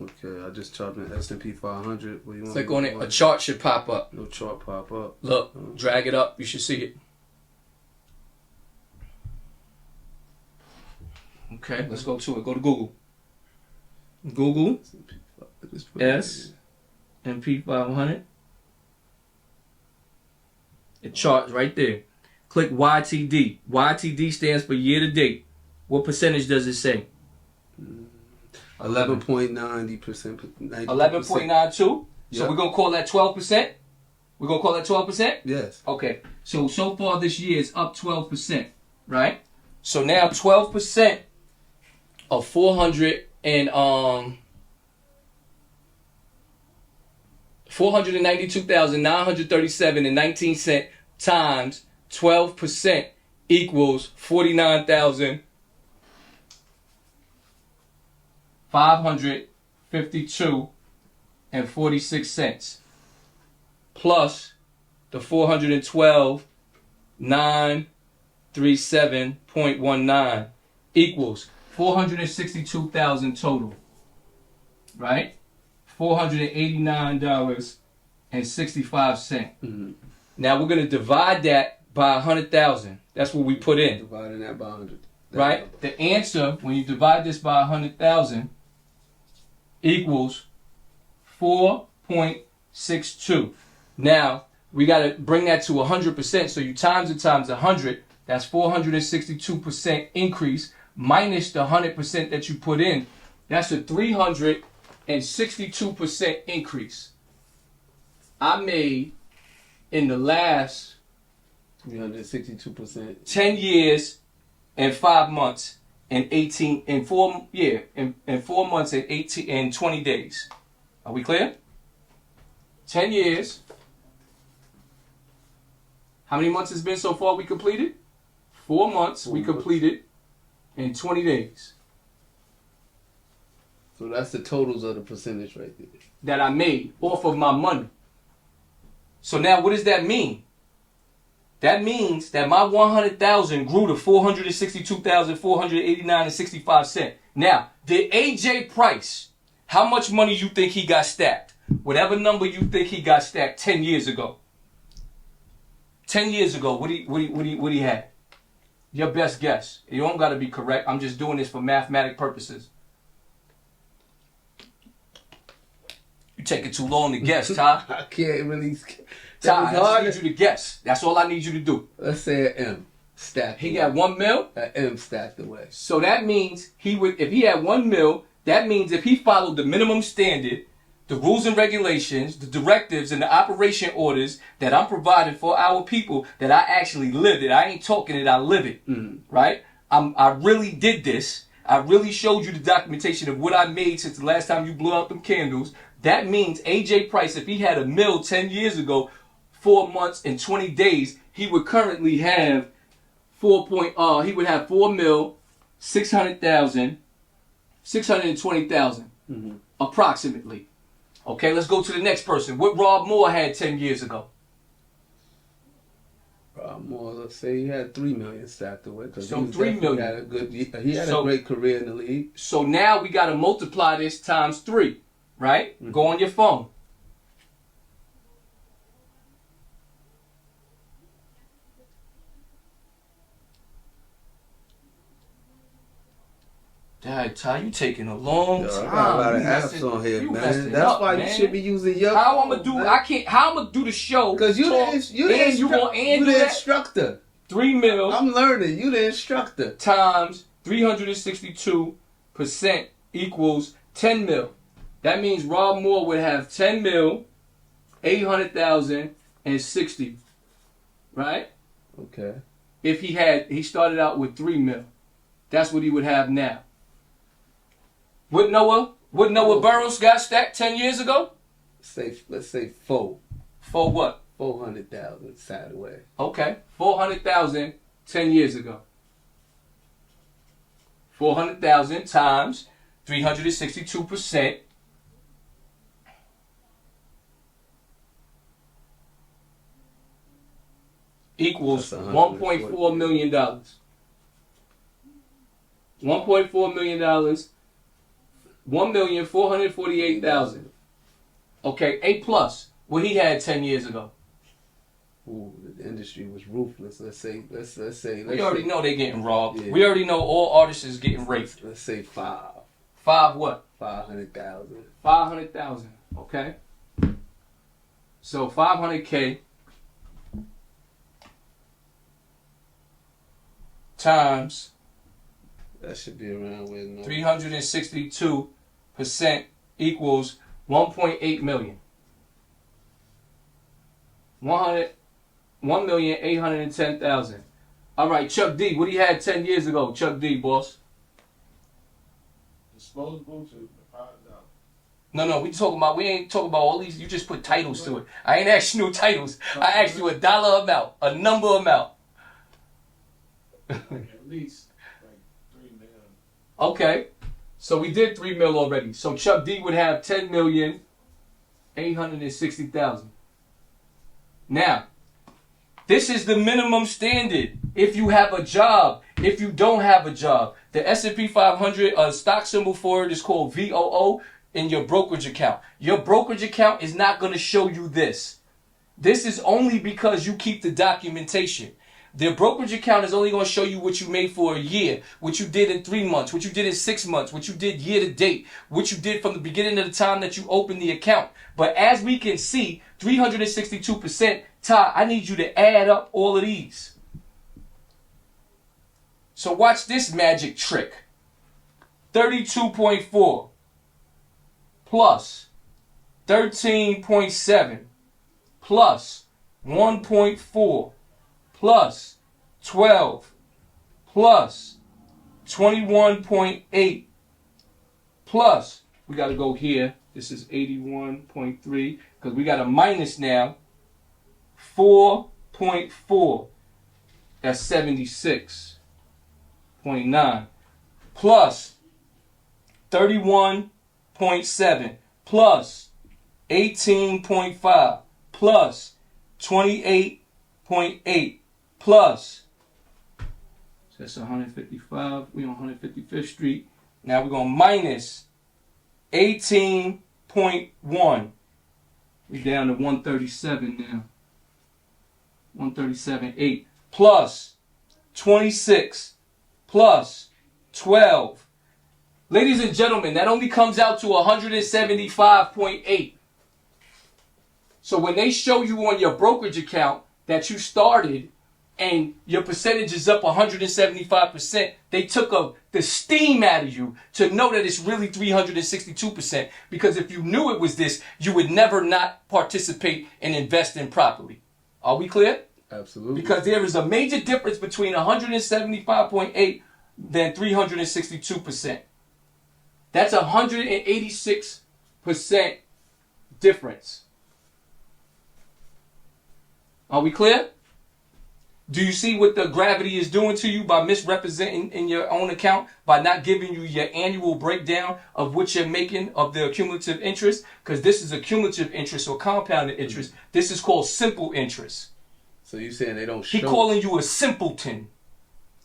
Okay, I just typed in S&P 500. What do you want? Click on it. A chart should pop up. No chart pop up. Look, drag it up. You should see it. Okay, let's go to it. Go to Google. Google S&P 500. It charts right there. Click YTD. YTD stands for year to date. What percentage does it say? 11.90%. 11.92. So Yep. we're gonna call that 12%. We're gonna call that 12%. Yes. Okay. So far this year is up 12%, right? So now 12% of 492,937.19 times 12% equals 49,552.46 plus the 412,937.19 equals 462,000 total, right? $489.65. Mm-hmm. Now we're gonna divide that by 100,000. That's what we put in, Dividing that by 100. right? The answer when you divide this by 100,000 equals 4.62. Now we gotta bring that to 100%. So you times it times 100. That's 462% increase minus the 100% that you put in. That's a 362% increase. I made in the last 362%. 10 years and 5 months and 18 and 4 months and 18 and 20 days. Are we clear? 10 years. How many months has been so far we completed? 4 months 4 we months. completed in 20 days So that's the totals of the percentage right there. that I made off of my money. So now what does that mean? That means that my 100,000 grew to 462,489.65. Now, did AJ Price, how much money you think he got stacked? Whatever number you think he got stacked 10 years ago. 10 years ago, what he had? Your best guess. You don't got to be correct. I'm just doing this for mathematic purposes. You taking too long to guess, Ty. I can't really. Ty, That was I hard. just need you to guess. That's all I need you to do. Let's say an M stacked. He away. got 1 mil. An M stacked away. So that means if he had 1 mil, that means if he followed the minimum standard, the rules and regulations, the directives and the operation orders that I'm providing for our people, that I actually live it. I ain't talking it, I live it. Right? I really did this. I really showed you the documentation of what I made since the last time you blew out them candles. That means AJ Price, if he had a mil 10 years ago, 4 months and 20 days, he would currently have he would have 4,620,000 approximately. Okay, let's go to the next person. What Rob Moore had 10 years ago? More, let's say he had 3 million stacked away. So 3 million. He had a great career in the league. So now we got to multiply this times 3, right? Go on your phone. Dad, Ty, you taking a long Yo, time. I got a lot of You apps messing- on here, you man. messing That's up, why you man. should be using your. How I'm phone, gonna do? man. I can't. How I'm gonna do the show? Because you talk, the and you gonna you do the that? instructor. 3 mil I'm learning. You the instructor. times 362% equals 10 mil. That means Rob Moore would have 10 mil $800,060, right? Okay. If he started out with 3 mil, that's what he would have now. Would Noah Burrows got stacked 10 years ago? Let's say four. For what? 400,000 side away. Okay, 400,000 10 years ago. 400,000 times 362% equals That's $1.4 million. $1.4 million, 1,448,000. Okay, A plus, what he had 10 years ago. Ooh, the industry was ruthless. Let's say. We already know they're getting robbed. Yeah. We already know all artists is getting raped. Let's say 5. 5 what? 500,000. 500,000. Okay. So 500K times That should be around with 362% equals 1.8 million. 1,810,000. All right, Chuck D. What he had 10 years ago? Chuck D, boss. Disposable to $5. No, we ain't talking about all these. You just put titles to it. I ain't asked you no titles. I asked you a dollar amount, a number amount. At least like 3 million. Okay, so we did 3 mil already. So Chuck D would have 10,860,000. Now, this is the minimum standard. If you have a job, if you don't have a job, the S&P 500 stock symbol for it is called VOO in your brokerage account. Your brokerage account is not going to show you this. This is only because you keep the documentation. The brokerage account is only going to show you what you made for a year, what you did in 3 months, what you did in 6 months, what you did year to date, what you did from the beginning of the time that you opened the account. But as we can see, 362%, Ty, I need you to add up all of these. So watch this magic trick. 32.4 plus 13.7 plus 1.4 plus 12 plus 21.8 plus, we got to go here. This is 81.3 because we got a minus now. 4.4. That's 76.9 plus 31.7 plus 18.5 plus 28.8 plus, so that's 155. We on 155th Street. Now we're going to minus 18.1. We down to 137 now. 137.8 plus 26 plus 12. Ladies and gentlemen, that only comes out to 175.8. So when they show you on your brokerage account that you started and your percentage is up 175%, they took the steam out of you to know that it's really 362%. Because if you knew it was this, you would never not participate in investing properly. Are we clear? Absolutely. Because there is a major difference between 175.8 than 362%. That's 186% difference. Are we clear? Do you see what the gravity is doing to you by misrepresenting in your own account, by not giving you your annual breakdown of what you're making of the cumulative interest? Because this is a cumulative interest or compounded interest. This is called simple interest. So you saying they don't show? He calling you a simpleton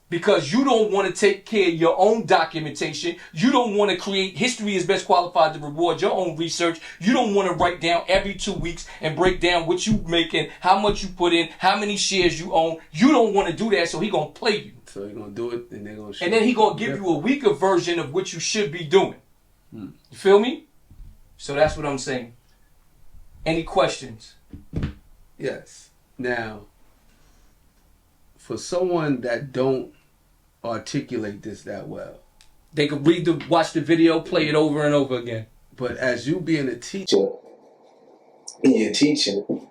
because you don't want to take care of your own documentation. You don't want to create history is best qualified to reward your own research. You don't want to write down every 2 weeks and break down what you making, how much you put in, how many shares you own. You don't want to do that, so he gonna play you. So he gonna do it, and they're gonna show. And then he gonna give you a weaker version of what you should be doing. You feel me? So that's what I'm saying. Any questions? Yes. Now, for someone that don't articulate this that well, They could watch the video, play it over and over again. but as you being a teacher, in your teaching,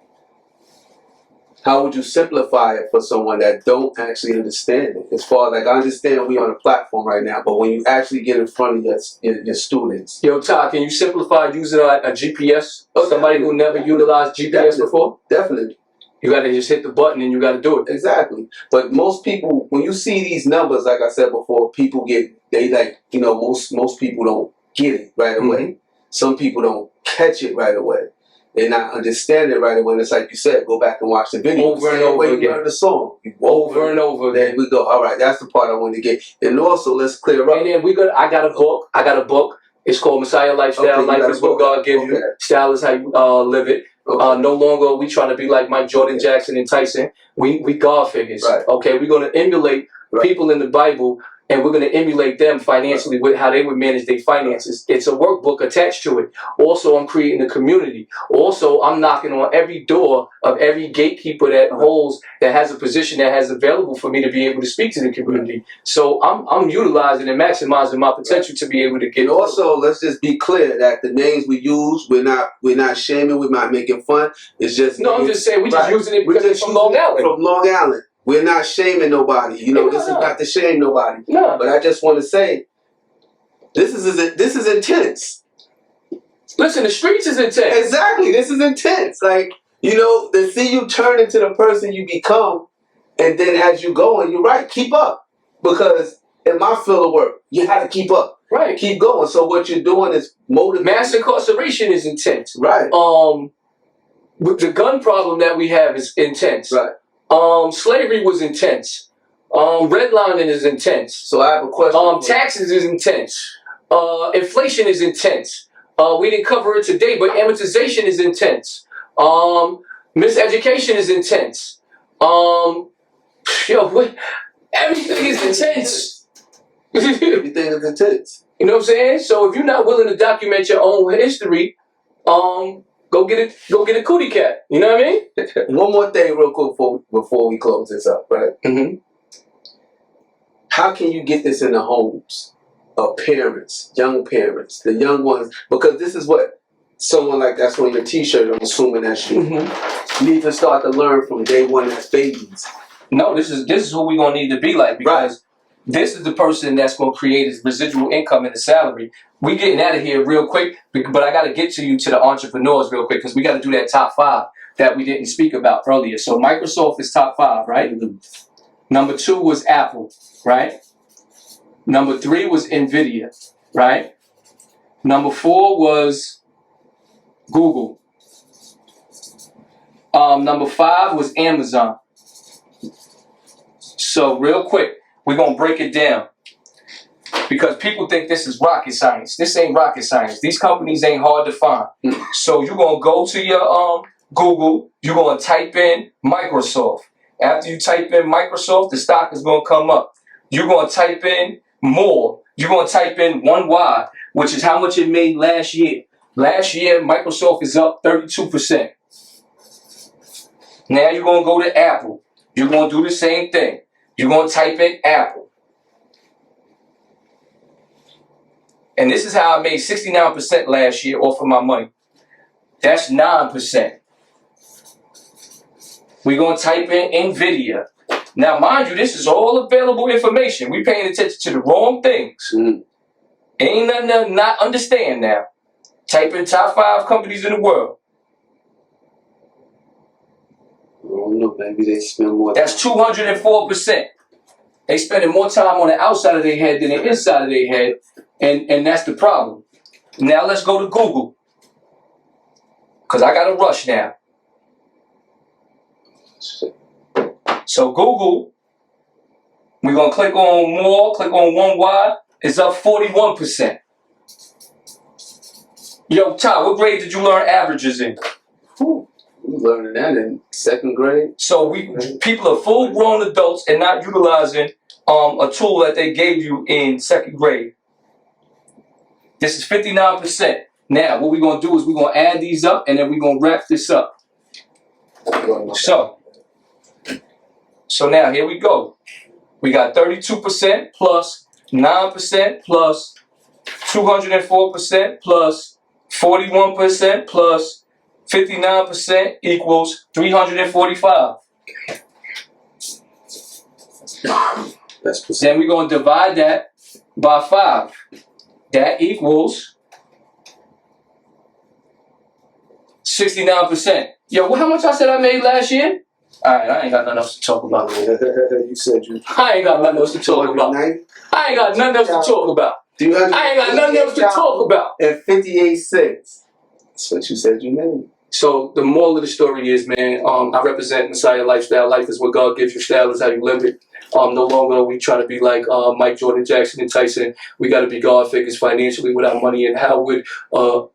how would you simplify it for someone that don't actually understand it? As far as like, I understand we on a platform right now, but when you actually get in front of your students. Yo, Ty, can you simplify using a GPS? Somebody who never utilized GPS before? Definitely. You gotta just hit the button and you gotta do it. Exactly. But most people, when you see these numbers, like I said before, people most people don't get it right away. Some people don't catch it right away. They not understand it right away. And it's like you said, go back and watch the video. Over and over again. You heard the song. Over and over again. There we go. All right, that's the part I wanted to get. And also, let's clear up. And then I got a book. It's called Messiah Lifestyle. Okay, Life is what God gives you. Style is how you live it. Okay. No longer are we trying to be like Mike Jordan, Jackson, and Tyson. We God figures. Right. Okay, we're going to emulate people in the Bible, and we're going to emulate them financially with how they would manage their finances. It's a workbook attached to it. Also, I'm creating a community. Also, I'm knocking on every door of every gatekeeper that has a position that has available for me to be able to speak to the community. So I'm utilizing and maximizing my potential to be able to get. And also, let's just be clear that the names we use, we're not shaming, we're not making fun. It's just I'm just saying we're just using it because it's from Long Island. From Long Island. We're not shaming nobody. This is not to shame nobody. No. But I just want to say, this is intense. Listen, the streets is intense. Exactly. This is intense. Like, to see you turn into the person you become, and then as you go, and you're right, keep up. Because in my field of work, you have to keep up. Right. Keep going. So what you're doing is motivating. Mass incarceration is intense. Right. The gun problem that we have is intense. Right. Slavery was intense. Redlining is intense. So I have a question. Taxes is intense. Inflation is intense. We didn't cover it today, but amortization is intense. Miseducation is intense. Everything is intense. Everything is intense. You know what I'm saying? So if you're not willing to document your own history, go get a cootie cat. You know what I mean? One more thing real quick before we close this up, right? Mm-hmm. How can you get this in the homes of parents, young parents, the young ones? Because this is what someone like that's on your t-shirt, I'm assuming that's you. Mm-hmm. Need to start to learn from day one as babies. No, this is who we're going to need to be like, because this is the person that's going to create his residual income and the salary. We getting out of here real quick, but I got to get to the entrepreneurs real quick, because we got to do that top 5 that we didn't speak about earlier. So Microsoft is top 5, right? Mm-hmm. Number 2 was Apple, right? Number 3 was Nvidia, right? Number 4 was Google. Number 5 was Amazon. So real quick, we're going to break it down, because people think this is rocket science. This ain't rocket science. These companies ain't hard to find. So you're going to go to your Google, you're going to type in Microsoft. After you type in Microsoft, the stock is going to come up. You're going to type in more. You're going to type in 1Y, which is how much it made last year. Last year, Microsoft is up 32%. Now you're going to go to Apple. You're going to do the same thing. You're going to type in Apple. And this is how I made 69% last year off of my money. That's 9%. We're going to type in Nvidia. Now, mind you, this is all available information. We're paying attention to the wrong things. Mm-hmm. Ain't nothing to not understand now. Type in top 5 companies in the world. I don't know, maybe they spend more. That's 204%. They spending more time on the outside of their head than the inside of their head, and that's the problem. Now let's go to Google, because I got to rush now. So Google, we're going to click on more, click on 1Y. It's up 41%. Yo, Ty, what grade did you learn averages in? We learning that in 2nd grade. So people are full-grown adults and not utilizing a tool that they gave you in 2nd grade. This is 59%. Now, what we're going to do is we're going to add these up, and then we're going to wrap this up. So now, here we go. We got 32% plus 9% plus 204% plus 41% plus 59% equals 345. Then we're going to divide that by 5. That equals 69%. Yo, how much I said I made last year? Alright, I ain't got nothing else to talk about. You said you. I ain't got nothing else to talk about. I ain't got nothing else to talk about. I ain't got nothing else to talk about. And 58 cents. That's what you said you made. So the moral of the story is, man, I represent Messiah Lifestyle. Life is what God gives you. Style is how you live it. No longer are we trying to be like Mike, Jordan, Jackson, and Tyson. We got to be God figures financially without money. And how would how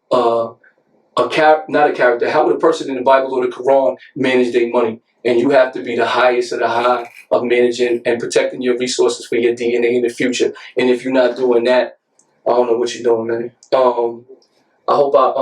would a person in the Bible or the Quran manage their money? And you have to be the highest of the high of managing and protecting your resources for your DNA in the future. And if you're not doing that, I don't know what you're doing, man. I hope I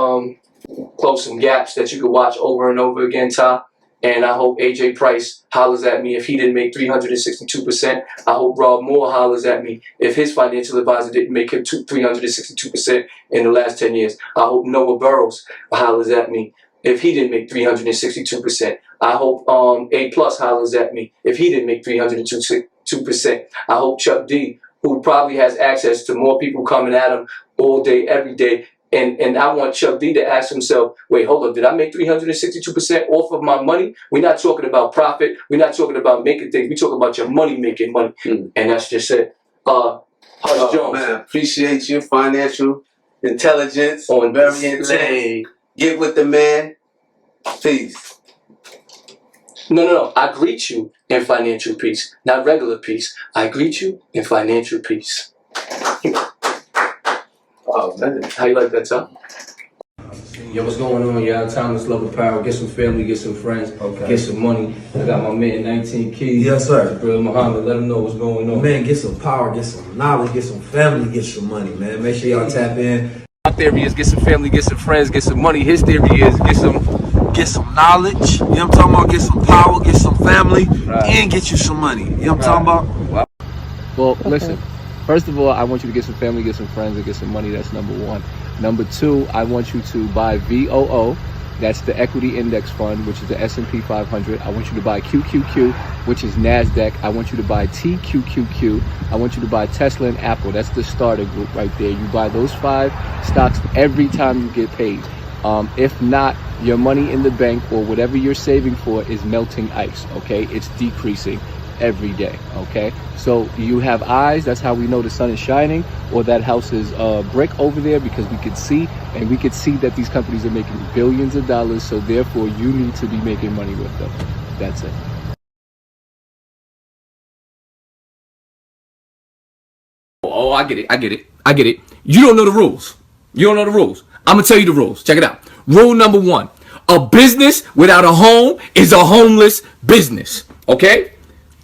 close some gaps that you could watch over and over again, Ty. And I hope AJ Price hollers at me if he didn't make 362%. I hope Rob Moore hollers at me if his financial advisor didn't make him 362% in the last 10 years. I hope Noah Burrows hollers at me if he didn't make 362%. I hope A+ hollers at me if he didn't make 302%. I hope Chuck D, who probably has access to more people coming at him all day, every day, and I want Chuck D to ask himself, wait, hold up, did I make 362% off of my money? We're not talking about profit. We're not talking about making things. We're talking about your money making money. And that's just it. Hush Jones. Man, appreciate your financial intelligence. On very intense. Get with the man. Peace. No. I greet you in financial peace, not regular peace. I greet you in financial peace. Oh, man. How you like that, Tom? Yo, what's going on, y'all? Timeless Love of Power. Get some family, get some friends, get some money. I got my man 19 Keys. Yes, sir. Brother Muhammad, let him know what's going on. Man, get some power, get some knowledge, get some family, get some money, man. Make sure y'all tap in. My theory is get some family, get some friends, get some money. His theory is get some knowledge. You know what I'm talking about? Get some power, get some family, and get you some money. You know what I'm talking about? Well, listen. First of all, I want you to get some family, get some friends, and get some money. That's number one. Number two, I want you to buy VOO. That's the Equity Index Fund, which is the S&P 500. I want you to buy QQQ, which is NASDAQ. I want you to buy TQQQ. I want you to buy Tesla and Apple. That's the starter group right there. You buy those 5 stocks every time you get paid. If not, your money in the bank or whatever you're saving for is melting ice, okay? It's decreasing every day, okay? So you have eyes, that's how we know the sun is shining, or that house is brick over there, because we could see, and we could see that these companies are making billions of dollars, so therefore you need to be making money with them. That's it. Oh, I get it. You don't know the rules. I'm gonna tell you the rules. Check it out. Rule number 1. A business without a home is a homeless business. Okay?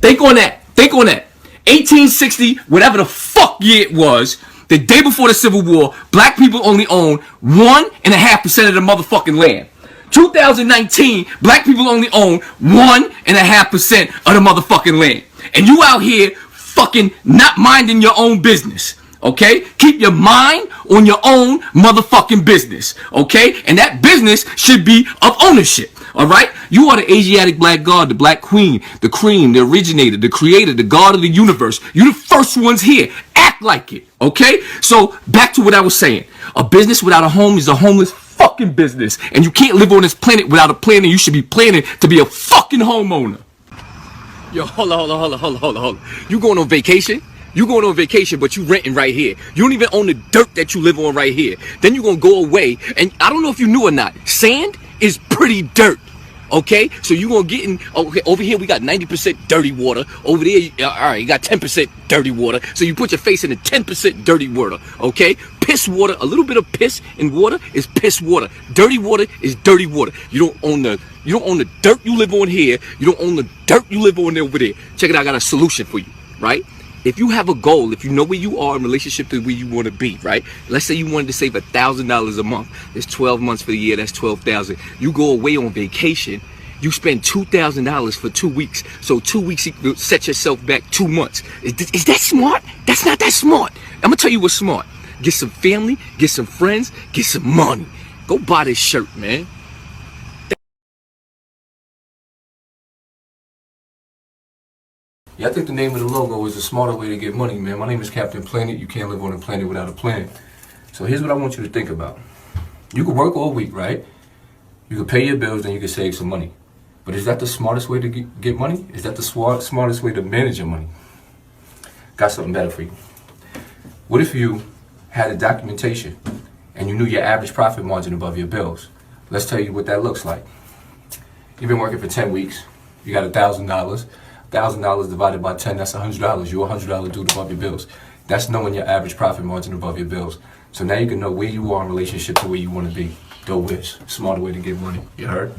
Think on that. 1860, whatever the fuck year it was, the day before the Civil War, black people only own 1.5% of the motherfucking land. 2019, black people only own 1.5% of the motherfucking land. And you out here fucking not minding your own business. Okay? Keep your mind on your own motherfucking business. Okay? And that business should be of ownership. Alright? You are the Asiatic black god, the black queen, the cream, the originator, the creator, the god of the universe. You the first ones here. Act like it. Okay? So, back to what I was saying. A business without a home is a homeless fucking business. And you can't live on this planet without a plan, and you should be planning to be a fucking homeowner. Yo, hold on. You going on vacation? But you renting right here. You don't even own the dirt that you live on right here. Then you gonna go away, and I don't know if you knew or not, sand is pretty dirt. Okay, so you gonna get in. Okay, over here we got 90% dirty water. Over there, all right, you got 10% dirty water. So you put your face in the 10% dirty water. Okay, piss water. A little bit of piss in water is piss water. Dirty water is dirty water. You don't own the dirt you live on here. You don't own the dirt you live on over there. Check it out. I got a solution for you. Right? If you have a goal, if you know where you are in relationship to where you want to be, right? Let's say you wanted to save $1,000 a month. There's 12 months for the year. That's $12,000. You go away on vacation. You spend $2,000 for 2 weeks. So 2 weeks, you set yourself back 2 months. Is that smart? That's not that smart. I'm going to tell you what's smart. Get some family, get some friends, get some money. Go buy this shirt, man. Yeah, I think the name of the logo is a smarter way to get money, man. My name is Captain Planet. You can't live on a planet without a plan. So here's what I want you to think about. You could work all week, right? You could pay your bills, then you could save some money. But is that the smartest way to get money? Is that the smartest way to manage your money? Got something better for you. What if you had a documentation and you knew your average profit margin above your bills? Let's tell you what that looks like. You've been working for 10 weeks. You got $1,000. $1,000 divided by 10, that's $100. You're $100 dude above your bills. That's knowing your average profit margin above your bills. So now you can know where you are in relationship to where you want to be. Go Wiz. Smarter way to get money. You heard?